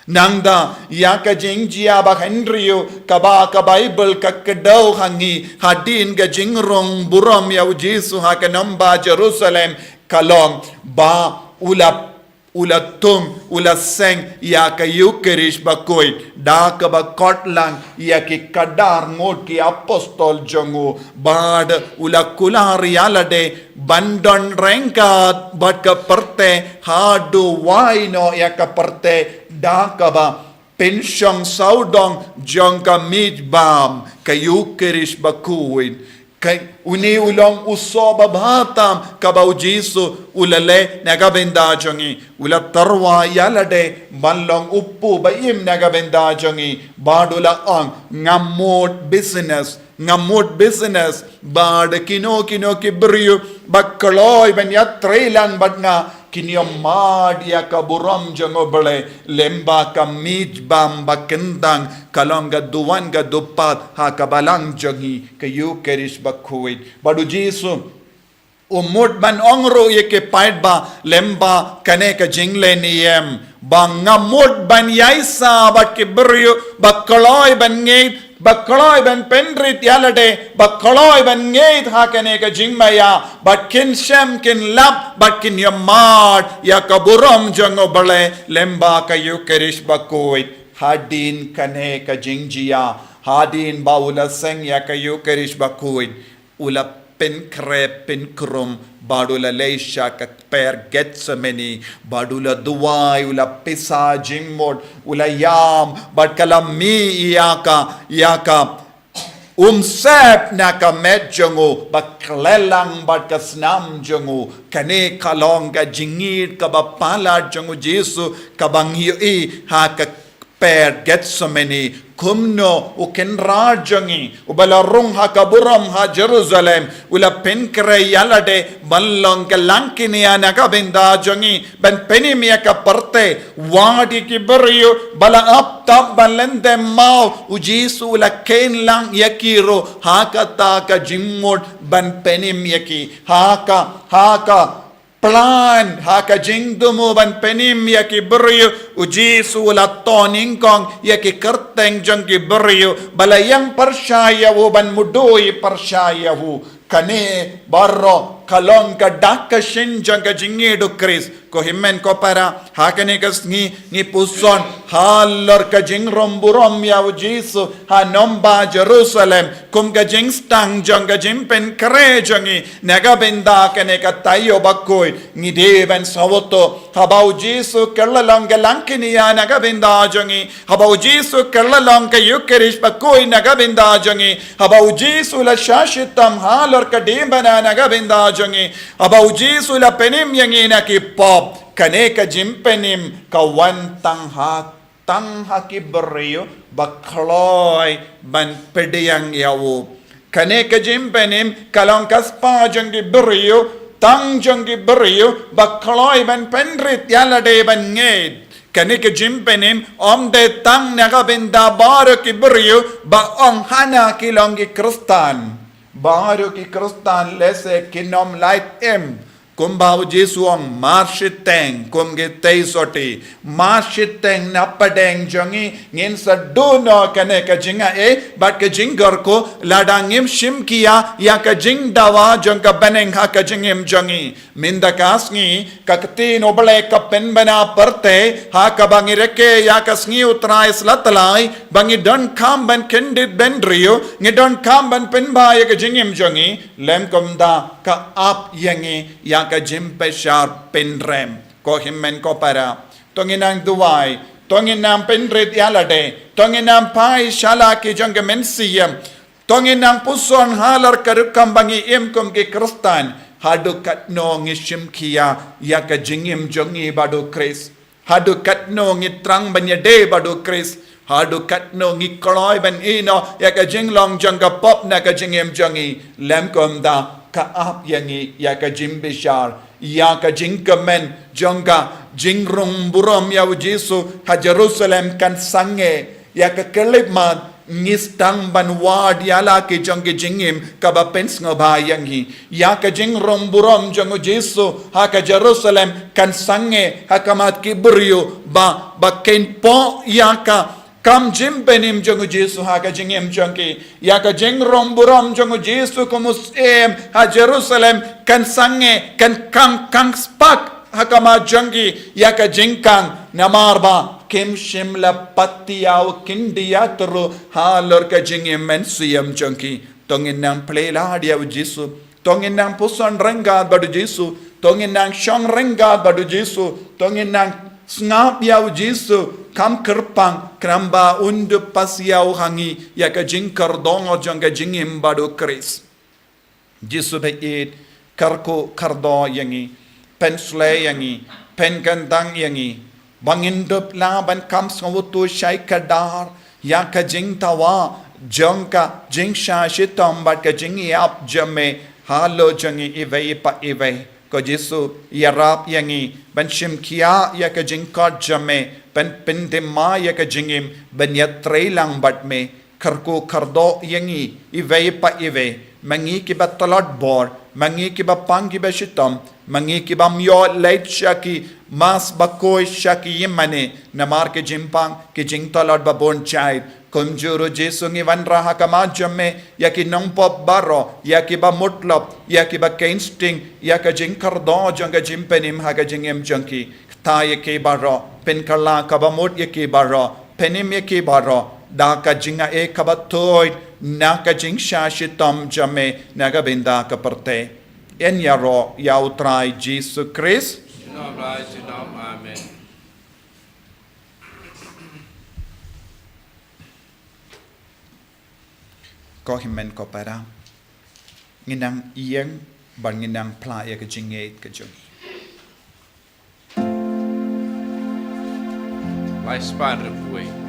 nangda ya ka jingjia ba Henryu ka Bible ka kedau hangi hadin ka jingrong buram ya Jesu ha ka namba Jerusalem kalong ba ulap ula tum ula seng ya ka Eucharist ba koi da ka ba kotlang ya ki kadar ngot ki apostol jongo bad ula kular yala de bandon rengkat bat ka perte hadu waino ya ka perte da ka ba pensyong saudong jong ka midbam ka Eucharist ba kuin kay uni ulong uso babatam kabaw Jisu ulale nagabenda jongi ula tarwa yalade banlong uppu bayim nagabenda jongi badula ang ngamot business bad kino kibriyo bakkaloy ben yatrelan bad nga kinyamad ya kaburam jongo bale lemba kamij bam bakendang kalong gaduan gadupat ha kabalang jongi ka Eucharist bakuit badu Jisu umut ban ongro ye ke paid ba lemba kane ka jingle niyem bang ngamut ban yaisa bat ke beryo bakkaloy ban ngeit bakkaloy ban penrit yalade bakkaloy ban ngeit hakane ka jingmaya bat kin shem kin lap bat kin yamad ya kaburam jango bale lemba ka Eucharist bakuit hadin kane ka jingjia hadin baula seng ya ka Eucharist bakuit ula penkre penkrum badula leisha ka per Getsemani badula duwai ula pisa jingmod ula yam bad kalami yaka umsep na ka medjongo baklelang bad kasnam jongo kane kalong ka jingit ka bapala jongo Jisu kabangyo ha ka per Getsemani kumno uken rajangi ubala rung ha kaburam ha Jerusalem ula penkre yalade ballong ke lankini anaka benda jangi ben penimia ka parte wadi ki beriyo bala aptab balende mau ujisu ula ken lang yakiro ha kata ka jimmod ben penim yaki haka plan haka jingdumu ban penim ya ki beriyo uji sula toning kong ya ki kerteng jang ki beriyo balayang persyaya wo ban mudoi persyaya wo kane barro kalong ka dakka shin jang ka jingedo Kris ko himmen ko para hakane ka ni puson halor ka jing romburom ya Jisu ha nomba Jerusalem kum ka jing stang jang ka jimpen kre jangi naga benda kane ka tayo bakoy ni devan sawoto habau Jisu kerlalong ka langkini ya naga benda jangi habau Jisu kerlalong ka Eucharist bakoy naga benda jangi habau Jisu la shashitam halor ka dembana naga benda jangi habau Jisu la penim yangi na ki pop kane ka jimpenim ka wantang ki beriyo bakloy ban pediyang yawo kane ka jimpenim kalong kaspa jang ki beriyo tang jang ki beriyo bakloy ban penrit yalade ban nged kane ka jimpenim omde tang naga benda baro ki beriyo ba ong hana kilong ki Kristan baro ki Kristan lese kinom light kum bau Jisu ang marshiteng kum gitay soti marshiteng napadeng jangi ngin sa duno kane ka jinga bat ka jingar ko ladangim shimkiya ya ka jing dawa jang ka beneng ha ka jingim jangi minda kasngi kakti nobale ka pen bana parte ha ka bangi reke ya ka sngi Trai Slatlai bangi don kam ban kendit bendrio ngi don kam ban pen ba ya ka jingim jangi lem kum da ka ap yangi ya ka jimpe sharp penrem ko himmen ko para tonginang duwai tonginang penrit yalade tonginang pai shala ki jang mensiyam tonginang puson halar karukam bangi kum ki Kristan hadu katno ngishim kiya ya ka jingim jongi badu Kris hadu katno ngitrang banyade badu Kris hadu katno ngikoloy ban ino ya ka jinglong jang ka pop na ka jingim jongi lemkom da kaap yangi ya ka jimbishar ya ka jingkamen jonga jingrung burom ya Jisu ha Jerusalem kan sange ya ka kelipmat ngistang banwad yala ki jongki jingim kaba pens ngobayang hi ya ka jingrung burom jong Jisu ha ka Jerusalem kan sange ha kamat kibriyo ba ken po ya ka kam jimpenim jong Jisu ha ka jingim jongki ya ka jingrom burom jong Jisu kumus ha Jerusalem kan sange kan kang spak hakama jangi ya ka jingkang namarba kim shimla patiau kindia tru halor ka jingi mensiam jangi tongin nang plela dia Jesu tongin nang pusan rengga badu Jesu tongin nang shong rengga badu Jesu tongin nang snap yau Jesu kam kerpang kramba undu pas yau hangi ya ka jingkar dongo janga jingim badu Kris Jesu bait karko kardo yangi pensle yangi pen gandang yangi bangindup la ban kam sawutu shai kadar ya ka jing tawa jongka jing sha shitom bat ka jing yap jame halo jangi ivei pa ivei ko Jesu yarap yangi ban shim kia ya ka jing ka jame pen pendema ya ka jingim ban yatre lang bat me karko kardo yangi ivei pa ivei mangi ki ba talad bor mangi ki ba pang ki ba shitam mangi ki ba myo late shaki mas ba koi shaki yemane namar ke jimpang ki jing talad ba bon chai kumjuru Jesu ngi van raha kama jamme ya ki nong pop baro ya ki ba mutlop ya ki ba kainsting ya ka jing kardo janga jimpenim ha ka jingem janki ta ye ke baro pen kala ka ba mot ye ke baro penim ye ke baro da ka jinga e ka ba toy na ka jing sha shitam jame na ga binda ka parte en yaro yau trai Jesus Christ Amen. Ko himen ko para nginang iyang ban nginang pla ya ka jinge ka jong Lai span repui.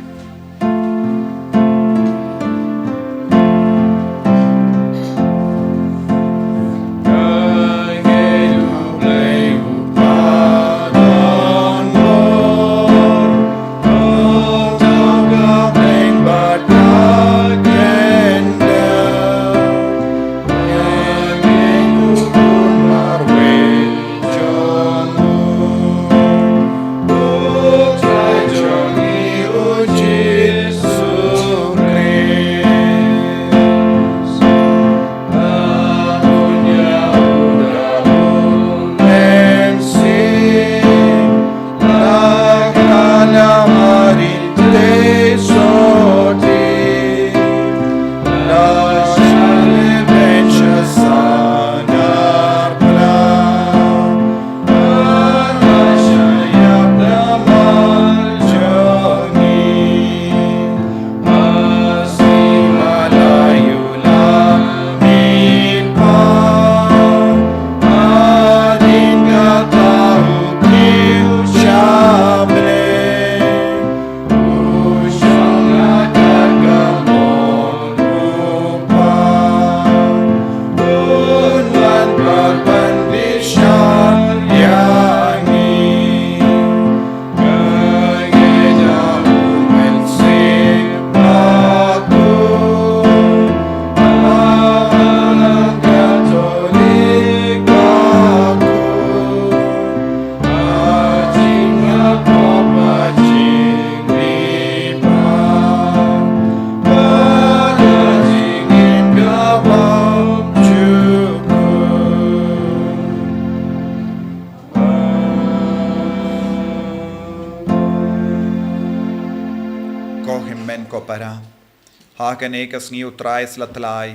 Hakan eka sngi Trai Slatlai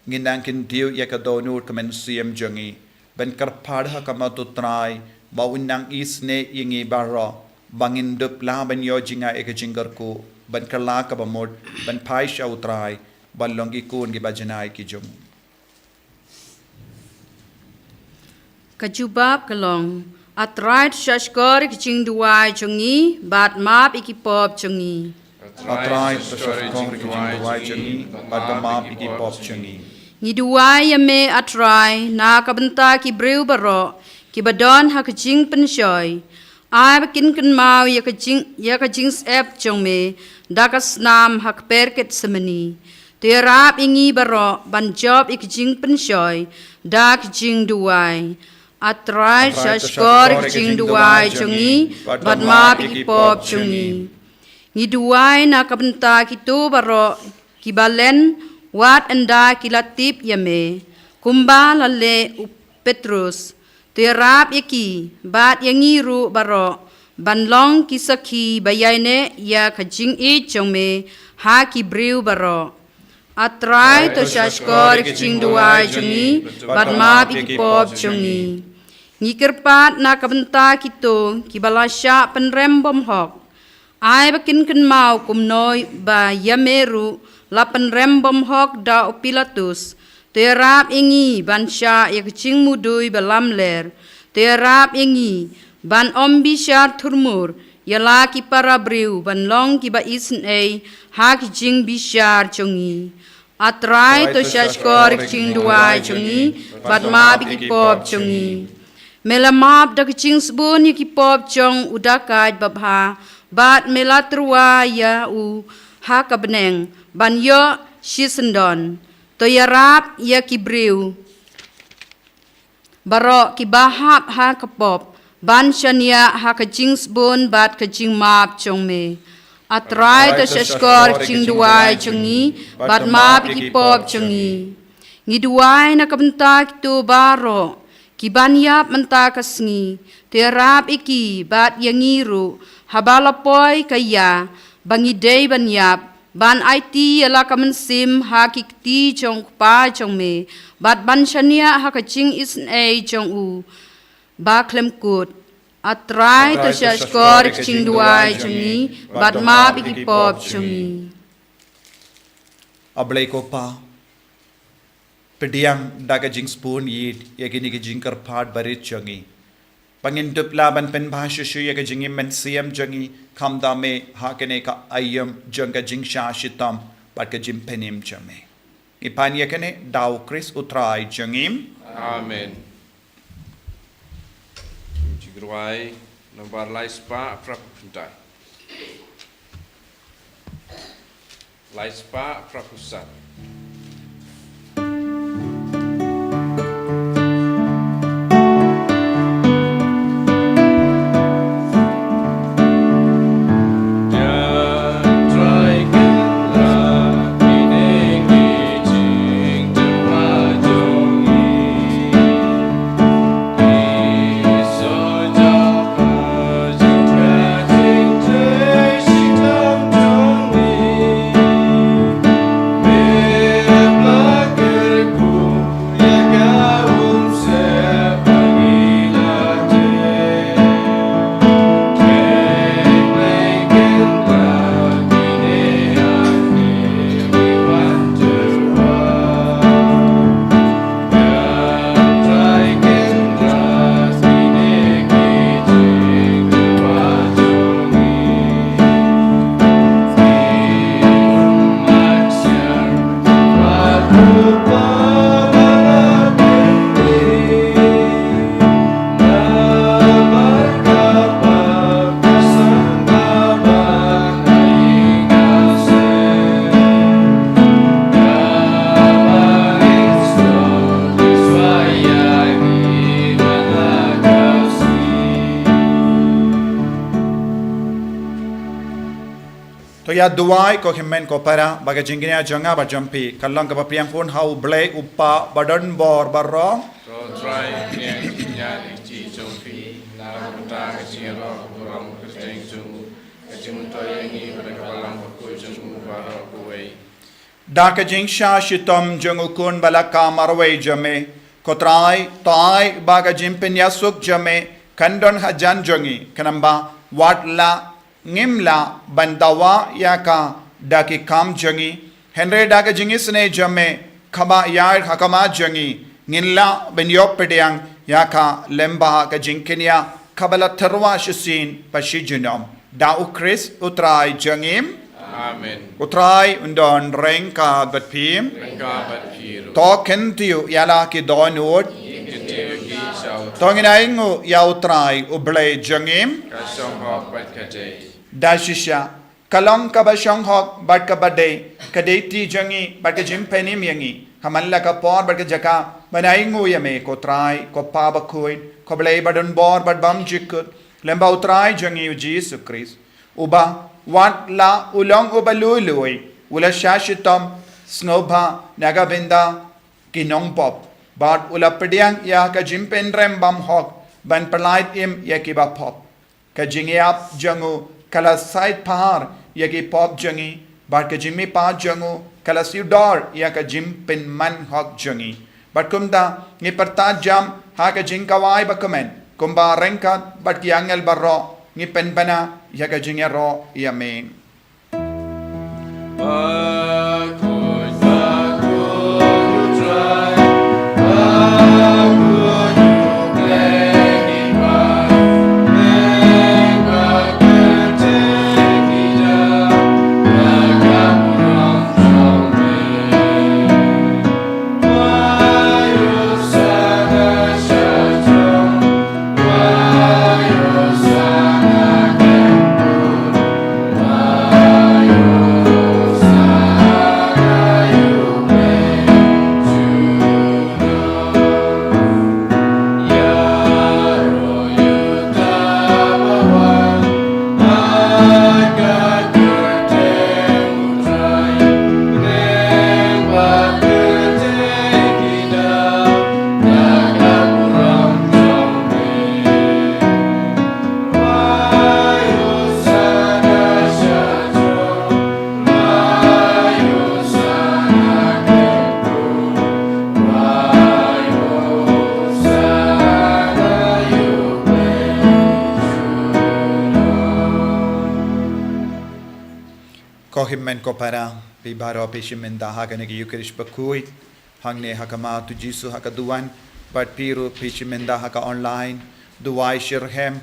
nginang kintiu ya ka donur kamen siam jangi ben karpadha kama tu Trai bawinang isne yingi barro bangin dup la ben yo jinga eka jingar ku ben karla ka bamod ben paish au Trai balongi kun gi bajanai ki jum Kajubab kalong atrait shashkor kijing duai jangi bat map ikipop jangi Atrai tasha kong ki jing duai jangi badamap iki pop jangi Ni duai yame atrai na kabenta ki breu baro ki badon ha kijing penshoy ai bakin kan mau ya kijing ep jongme dakas nam hak perket semeni terap ingi baro ban job ikijing penshoy da kijing duai Atrai shashkor kijing duai jangi bat map ikipop jangi Ni duai na kabenta kitu baro kibalen wat anda kilatip yame kumba lale Petrus Terap yaki bat yangi ru baro ban long ki sakhi bayane ya khajing e chome ha ki breu baro atrai to shashkor ching duai chungi bat ma bi pop chungi ngikirpat na kabenta kito ki balasya penrem bom hok ai bakin ken mau kum noi ba yameru la penrem bom hok da pilatus terap ingi ban sya ya kecing mudui balam ler terap ingi ban ombi syar turmur yala ki para breu ban long ki ba isn ei ha ki jing bi syar chungi atrai to shashkor kecing duai chungi bat ma bi pop chungi melamap da kecing sebun ki pop chong udakai babha bat melatrua ya u ha kabneng ban yo shisendon to yarap ya kibriu barok ki bahap ha kapop ban shania ha kajing sbon bat kajing map chongme atrai to shashkor ching duai chungi bat map ki pop chungi ngi duai na kabenta kitu baro ki ban yap menta kasngi terap iki bat yangiru habalapoi kaya bangi dei ban yap ban IT ala kamen sim hakikti chong pa chong me bat ban shania hakaching isn a chong u ba klem kut atrai to shashkor ching duai chungi bat ma bi pop chungi ablay ko pa pediang daga jing spoon yit yagini ki jing karphat barit chungi pangin dupla ban pen bhashu shu yaga jingi men siam jungi khamda me hakene ka ayam janga jing sha shitam bat ka jim penim chame ipan yakene daw Chris utrai jangim Amen. Jigruai nomor laispa prapuntai. Laispa prapusat. ya duai ko himmen ko para baga jingnya janga ba jampi kallang ka priang pun hau blai upa badan bor barong Trai nya chi jampi na ta chi ro kurang keng chung kecing to yangi pada kalang ko chung baro kuai da ka jing sha shitom jangukun balaka marwai jame ko trai tai baga jimpen ya suk jame kandon hajan jongi kanamba watla ngimla bandawa yaka daki kam jangi henre daga jingis ne jame khaba yar hakama jangi nginla benyop pedyang yaka lemba ka jinkenya khabala tharwa shisin pashijunom da ukris utrai jangim Amen. Utrai undon rengka batpim Rengka batpiru to kentiu yala ki donut tongina ingu ya utrai ublai jangim kasong hok bat kajai Dashisha kalong ka ba siyang hok bat ka ba day kaday ti jangi bat ka jimpenim yangi hamanla ka por bat ka jaka manaingu yame ko trai ko pabakuin ko blay badon bor bat bam jikut lemba utrai jangi Jesus Christ uba wat la ulong ubaluluy ula shashitom snobha nagabinda kinong pop Bad ula pediang ya ka jimpen rem bam hok ban perlait im ya ki ba pop. Ka jingiap jangu kala side par ya ki pop jangi. Bad ka jimmi pa jangu kala siudor ya ka jimpen man hok jangi. Bad kumda ngi perta jam ha ka jingkawai ba komen. Kumba rengkat bad ki angel barro ngi pen bana ya ka jingya ro ya men. Kohimen ko para pibaro pishiminda haganegi yukirish bakuit hangne hakama tu jisu hakaduan but piru pishiminda haka online duwai shirhem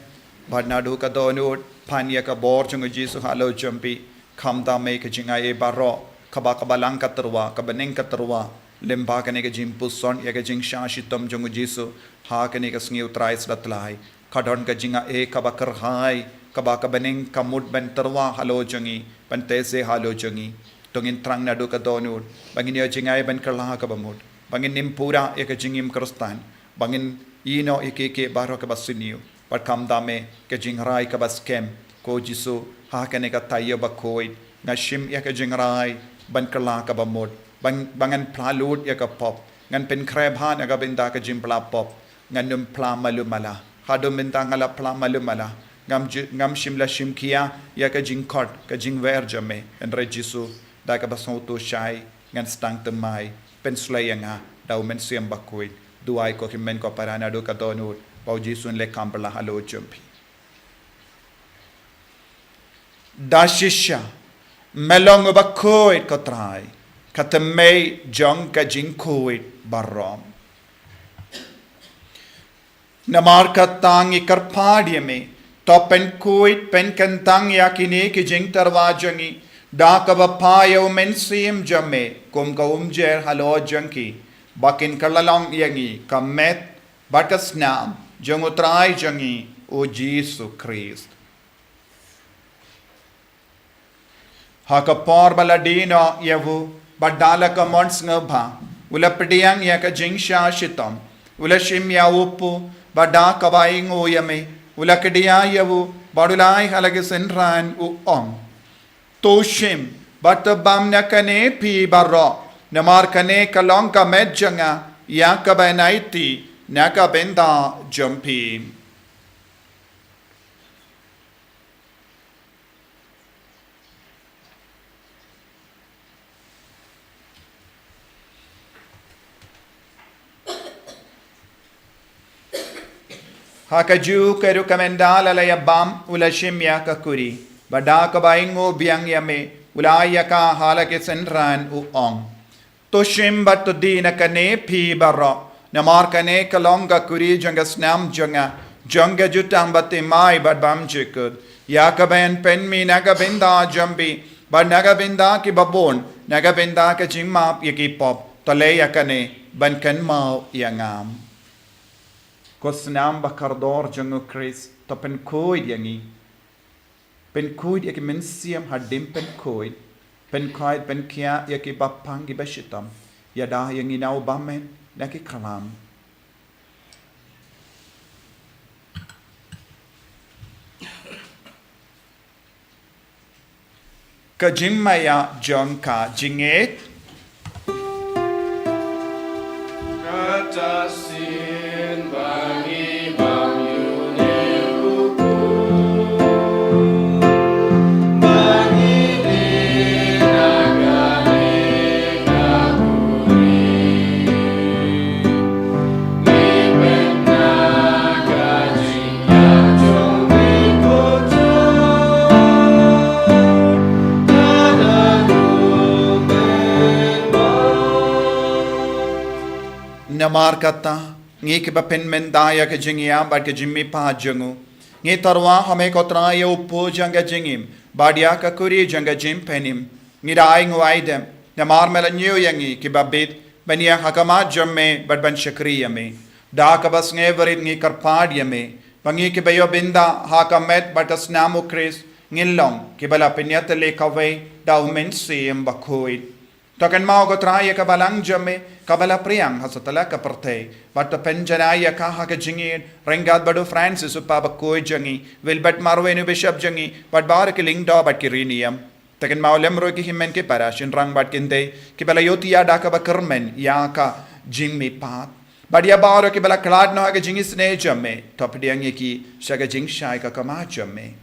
but nadu ka donut panya ka bor chung jisu halo jumpi kamda me ka jingai baro kaba kabalang katerwa kabaneng katerwa lemba kane ka jimpuson ya ka jing shashitom chung jisu ha kane ka sngi Trai Slatlai kadon ka jinga kaba karhai kaba kabaneng kamud ban terwa halo jungi pantese halo jungi tongin trang nadu ka donur bangin yo jingai ban karlah ka bamud bangin nimpura ek jingim kristan bangin ino ekeke baro ka basuniu pat kam dame ke jingrai ka baskem ko jisu ha kane ka tayo bakoi ngashim ek jingrai ban karlah ka bamud bangan plalut ya ka pop ngan pen krebhan aga binda ka jimpla pop nganum pla malumala hadum bintang ala pla malumala ngam shimla shimkia ya ka jingkot ka jingwer jame en rejisu da ka basong to shai ngan stang temai pen slayanga dau men siam bakoi duai ko himen ko parana do ka donut pau jisun le kampla halo jumpi dashisha melong bakoi ko trai katamei jong ka jingkoi barom namar ka tangi karpadi me to pen kuit pen kentang yakini ki jing tarwajangi da ka bapayo men sim jame kum ka umjer halo janki bakin kalalong yangi kamet bakas nam jong Trai jangi o Jesus Christ haka por baladino yavu badala ka mons ngabha ulapdiang ya ka jing sha shitam ulashim ya upu bada kawaing o yame ulakdia yavu badulai halage senran u om toshim but bam nakane pi barro namar kane kalong ka medjanga ya ka banaiti naka benda jumpi Hakaju keru kamendala la bam ulashim ya kakuri bada kabaingo biang yame ulaya ka halake senran u ong toshim bat dina kane pi barro namar kane kalonga kuri janga snam janga jutang bate mai bad bam jikud ya kaben pen mi naga binda jambi bad naga binda ki babon naga binda ka jingmap yaki pop tole yakane ban kan mau yangam Kosnam bakardor jango Chris to pen koid yangi pen koid yaki mensiam hadim pen koid pen kia yaki bapang gi bashitam yada yangi nau bamen naki kalam Kajimaya jonka jinget Kata namar kata ngi ke bapen mendaya ke jingia bad ke jimmi pa jangu ngi tarwa hame ko trai upo janga jingim badia ka kuri janga jim penim ngi dai ngwaidem namar mela nyu yangi ke babit bania hakama jamme bad ban shakriya me da ka bas nge verit ngi karpadia me bangi ke bayo binda hakamet batas namu kris ngilong ke bala pinyat le kawai da umen sim bakoi Token mau ko traya ka balang jame ka bala priang hasatala ka parte but the penjanaya ka ha ka jingin rengat badu Francis upa ba koi jangi will bet marwenu bishop jangi but bar ke ling do but kirinium token mau lemro ki himen ke parashin rang bat kinde ki bala yotia da ka ba kermen ya ka jingmi pat but ya bar ke bala klad no ha ka jingi sne jame top diang ki shaga jing shai ka kama jame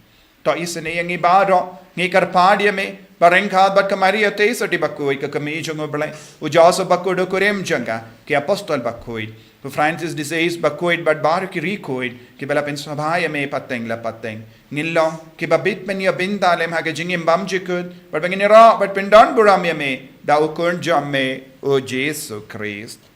to isne yangi baro ngi karpadia me barengkad bat kamari ate soti bakoi ka kami jongo blai ujaso bakodo korem janga ke apostol bakoi ku Francis disease bakoi bat bar ki recoid ki bela pen sabhaya me pateng la pateng ngillong ki babit men ya binda lem ha ke jingim bam jikut bat bangini ra bat pendon buram ya me da ukon jamme o Jesu Christ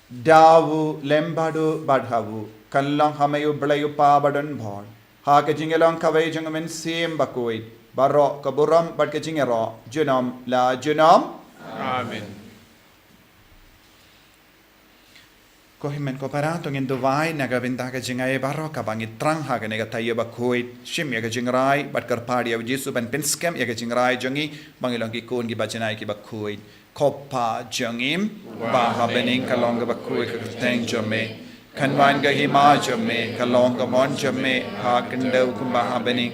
Dawu lembadu badhavu kallang hamayu blayu pa badan bhon ha ke jingelong kawai jangamen sim bakoi baro kaburam bad ke jingero junam la junam Amen. ko himen ko para to ngin dovai naga binda ke jingai baro ka bangi trang ha ke nega tayo bakoi shim ya ke jingrai bad kar padi ya Jesu ban pinskem ya ke jingrai jangi bangilong ki kon ki bajanai ki bakoi Koppa jangim baha bening kalonga bakui kateng jame kanwan ga hima jame kalonga mon jame ha kandau kumbaha bening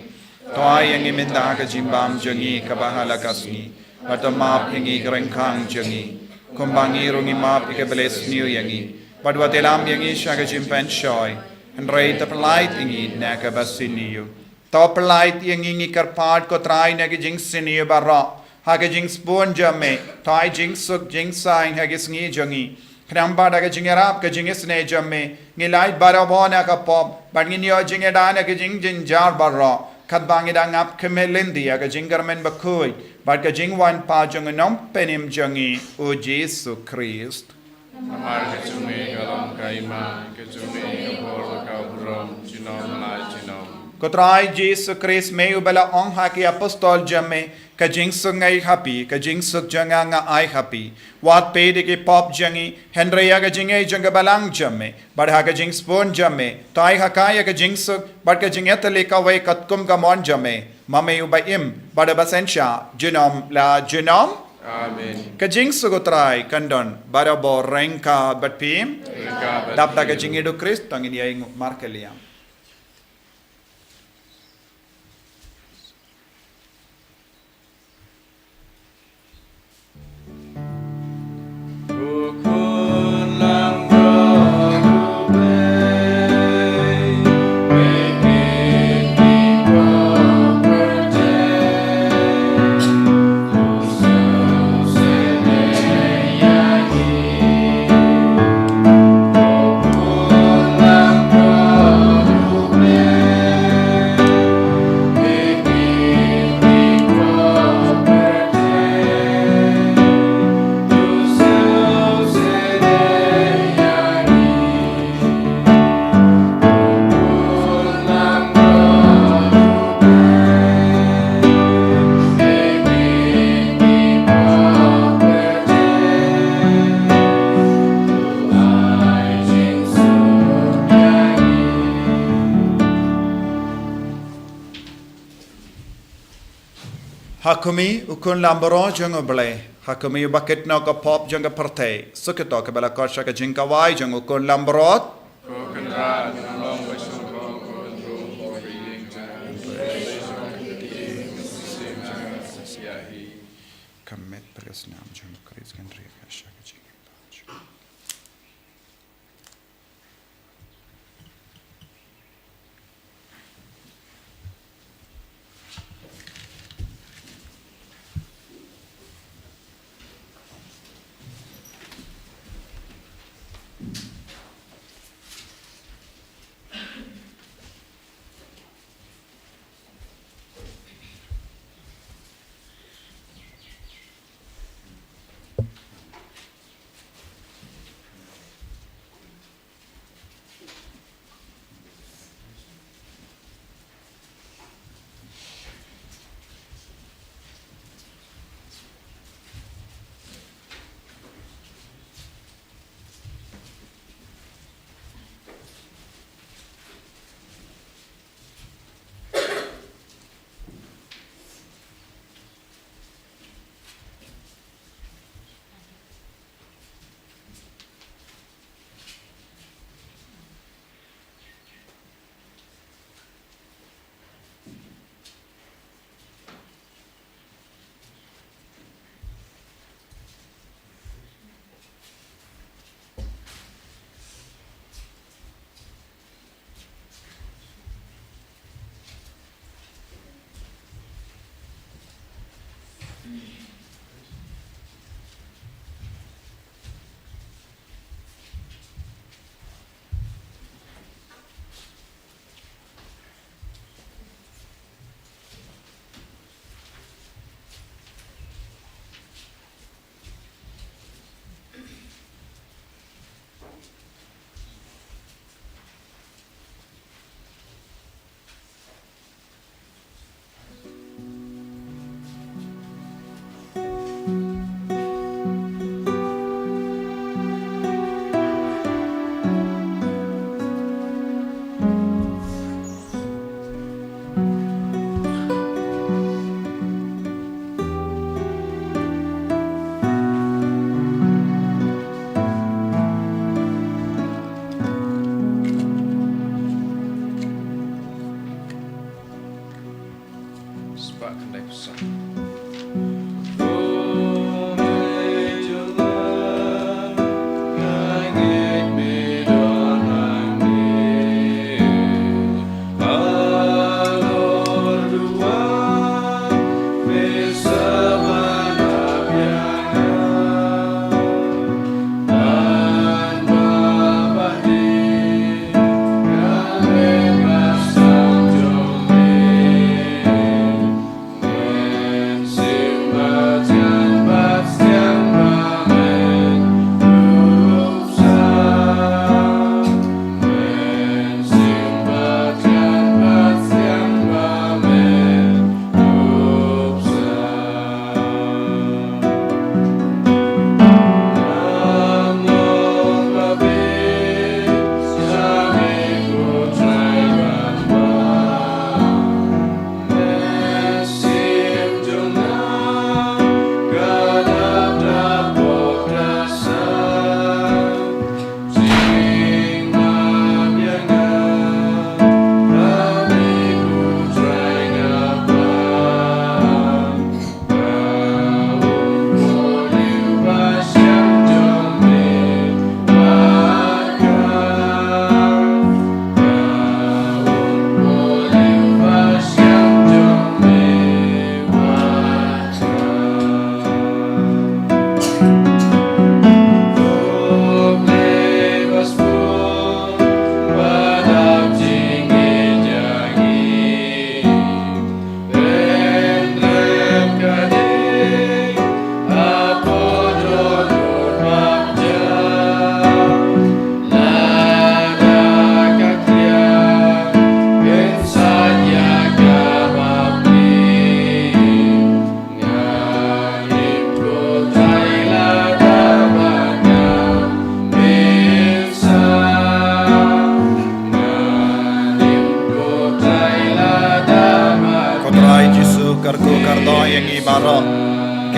toy yang iminda ka jimbam jangi kabaha lakasni atama pingi rengkang jangi kumbangi rungi map ikabeles new yangi badwa telam yangi shaga jimpan shoy and rate the polite ingi naka basiniu top polite yangi karpad ko trai nagi jing siniu barra Haga jing spoon jame, tai jing suk jing sign haga sngi jangi. Knamba daga jing arab ka jing isne jame, ngilai barabona ka pop, but nginyo jing edana ka jing jin jar barra. Kat bangi dang up kemelindi haga jing garmen bakui, but ka jing wan pa jung nom penim jangi, o Jesu Christ. Amar ke cumi galam kaima, ke cumi kapor ka buram, jinom la jinom. Kotrai Jesu Christ me ubala ong haki apostol jame, ka jing sungai happy ka jing suk janga nga ai happy wat pede ke pop jangi henrya ka jingai janga balang jamme bad ha ka jing spoon jamme tai ha kaya ka jing suk bad ka jing etale ka wai katkum ka mon jamme mame ubaim bad basensha jinom la jinom Amen. ka jing suk trai kandon bada bo renka bat pim dap ta ka jing edu Christ tangin ya markeliam Hakumi ukun lamboro jang oble hakumi bucket no ka pop jang parte suketo ka bala korsha ka jinka wai jang ukun lamboro Ko kendra nolong besok ko kontrol for reading kamet presnam jang kris kan re ka sha ka jinka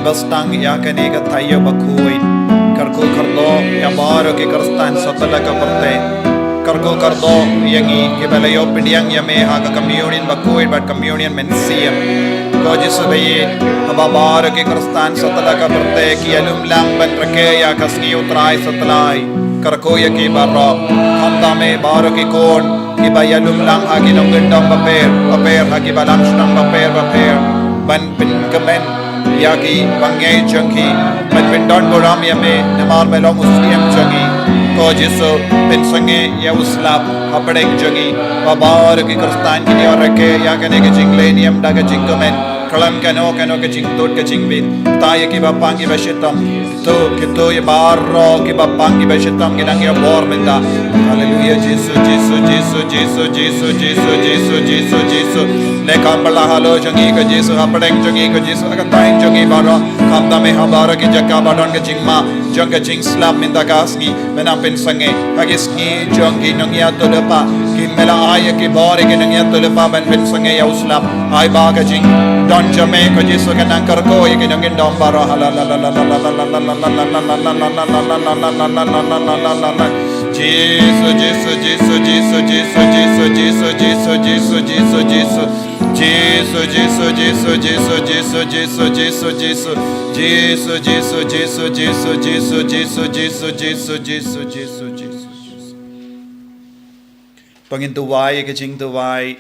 bastang ya kane ka tayo bakui karko kardo ya baro ke karstan satala ka parte karko kardo yangi ke balayo pidiang ya me ha ka communion bakui but communion men siam ko jisabe aba baro ke karstan satala ka parte ki alum lang ban rake ya kasni utrai satlai karko ya ki baro hamda me baro ki kon ki bayalum lang ha ki nong gendam baper ha ki balang stang baper ban pin kemen yaki bangai jangki ban pin don boram yame namar melong muslim jangi ko jiso pin sange ya uslap apdeng jangi babar ki kristan ki ni orake ya kane ke jinglenium daga jingkemen kalam kano ke jing tot ke jing bit tay ki bapang ki bashitam to ye barro ki bapang ki bashitam ginang ya bor menda hallelujah jesus le kambala halo jangi ko jesu apdeng jangi ko jesu akatain jangi baro kamda me habara ki jakka badon ke jingma jang ke jing slap minda kasni menam pen sange agisni jangi nongya to lepa ki mela ay ki bore ki nongya to lepa ban pen sange ya uslap ay ba ka jing don jame ko jesu ke nang kar ko ye ki nongin dom baro Pangin tuwai ke jing tuwai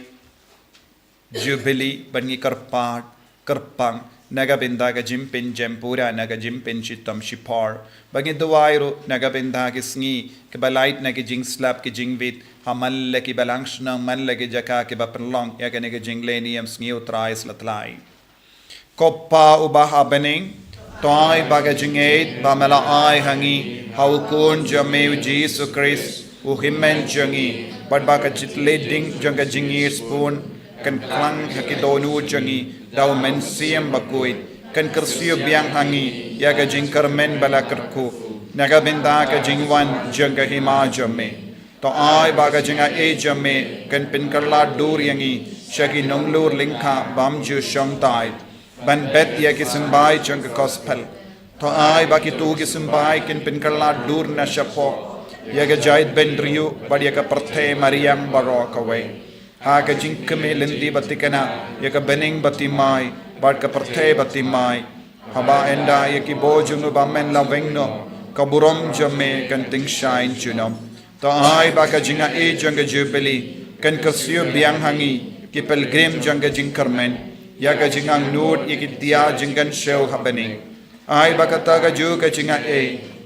jubilee bangi karpang naga binda ka jimpin jempura naga jimpin chitam shipar bangi tuwai ro naga binda ke sngi ke balait na ke jing slap ke jing bit hamal ki balangshna man ke jaka ke baprlong ya ke ne ke jinglenium sngi utrai slatlai koppa ubaha bening toy baga jingate bamela ai hangi haukun jame Jesus Christ u himmen jangi but baga chitleding janga jingi spoon kan klang hakidonu jangi daw men siam bakuit kan kersiyo biang hangi ya ga jing karmen balakarku naga binda ka jingwan janga hima jame to ai baga jinga e jame kan pin karla dur yangi shaki nonglur lingkha bamju shomtai ban bet ya ki simbai janga gospel to ai baki tu ki simbai kin pin karla dur na shapo ya ga jait ben riu bad ya ka parthe mariam barok away ha ka jinkme lendi batikana ya ka bening batimai bad ka parthe batimai haba enda ya ki bojunu bamen la wengno ka burom jame kan ting shine junom to ai ba ka jinga e janga jubilee kan kasyo biang hangi ki pilgrim janga jingkarmen ya ka jinga nut iki dia jingan show happening ai ba ka ta ka ju ka jinga e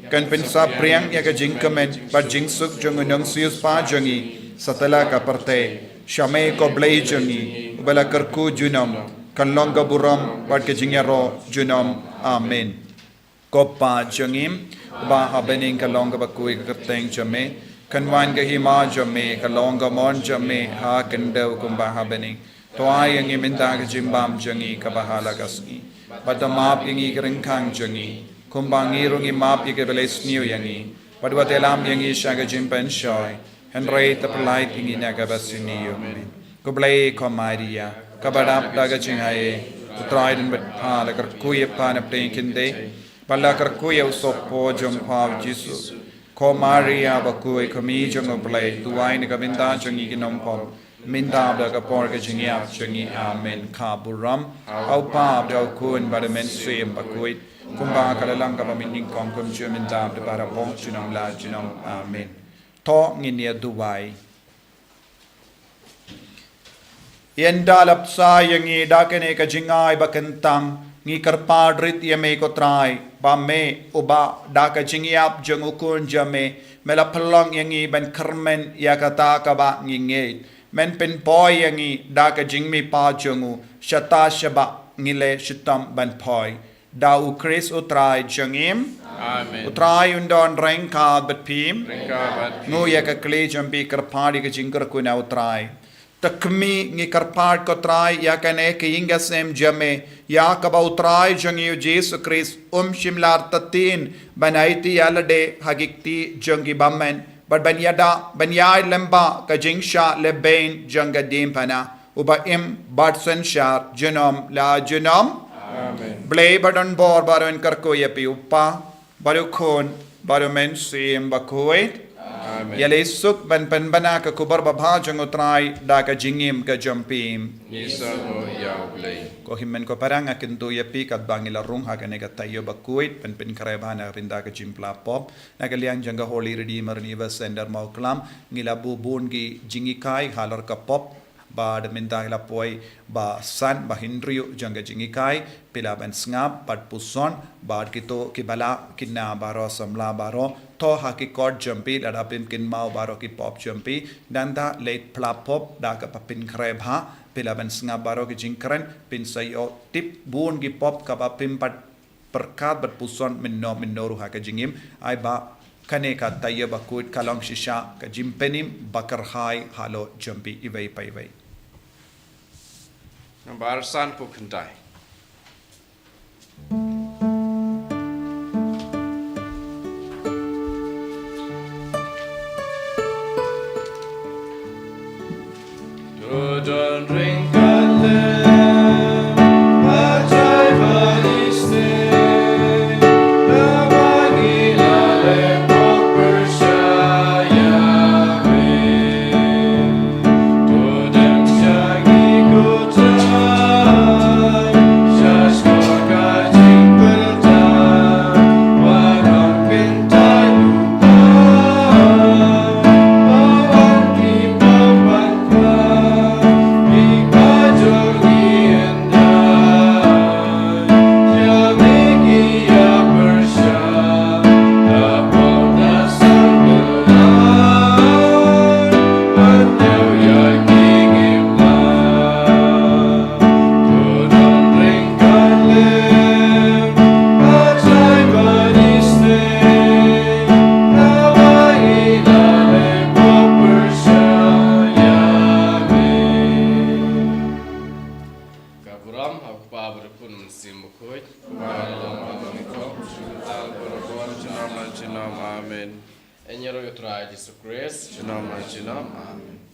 kan pensa priang ya ka jingkamen ba jingsuk janga nang sius pa jangi satala ka parte shame ko blai jangi ubala karku junam kan longa buram ba ka jinga ro junam amen koppa jangim ba happening ka longa ba kui ka teng jame kan wan ga hima jame ka longa mon jame ha kan dew kum ba happening to ai ang iminta ka jimbam jangi ka bahala kasni badamap yangi kringkang jangi kumbang irung imap yake beles new yangi badwa telam yangi shaga jimpan shoy henry taplai tingi naga basini yomi kublai ko maria kabadap daga jingaye utraiden bet hala kar kuye pana pekinde balla kar kuye usopo jom pav jisu ko maria bakui kami jom blai tuai ni kabinda jangi ginom pom minda daga por ga jingi ap jangi amen kaburam au pa da kun badamen sim bakui kumba kalalang ka paminding kong kum chumin dam de para pong chunam la chunam amen to nginia duwai yenda lapsa yangi dakene ka jingai bakantang ngi karpadrit yame ko trai ba me uba daka jingiap jangukun jame mela phalong yangi ban karmen yakata ka ba ngi men pen boy yangi daka jingmi pa jangu shata shaba ngile shitam ban poi da ukris utrai jangim amen utrai undon rengka batpim ngu ya ka kle jambi karpadi ka jingkar kuna utrai takmi ngi karpad ko trai ya kane ke inga sem jame ya ka ba utrai jangi Jesus Christ shimlar tatin banaiti yalade hagikti jangi bammen but banyai lemba ka jingsha lebain janga dimpana uba im batsen shar junom la junom Amen. Blay badon bor baro en karko yapi upa baro kon baro men sim bakoit. Amen. Yale suk ban bana ka kubar babha jang utrai da ka jingim ka jampim. Nisa mo yaw blay. Ko himmen ko parang akin to yapi kat bangila rung ha ka tayo bakoit pen karebana rinda ka jimpla pop nagaliang janga holy redeemer ni sender mauklam ngila bubun gi jingikai halar ka pop ba minta ila poi ba san ba hindriyo janga jingikai pila ban ngap pat puson ba kito kibala kinna baro samla baro to ha ki kod jampi dada pin kin mau baro ki pop jampi danda late pla pop da ka papin krebha pila ban ngap baro ki jingkren pin sayo tip bun ki pop ka ba pin pat perkat bat puson minno ruha ka jingim ai ba kane ka tayo bakut kalong shisha ka jimpenim bakar hai halo jampi iway pa iway. Nambar san po kentay. Don't drink Amen. Enyo Trai Jesus Christ. Amen.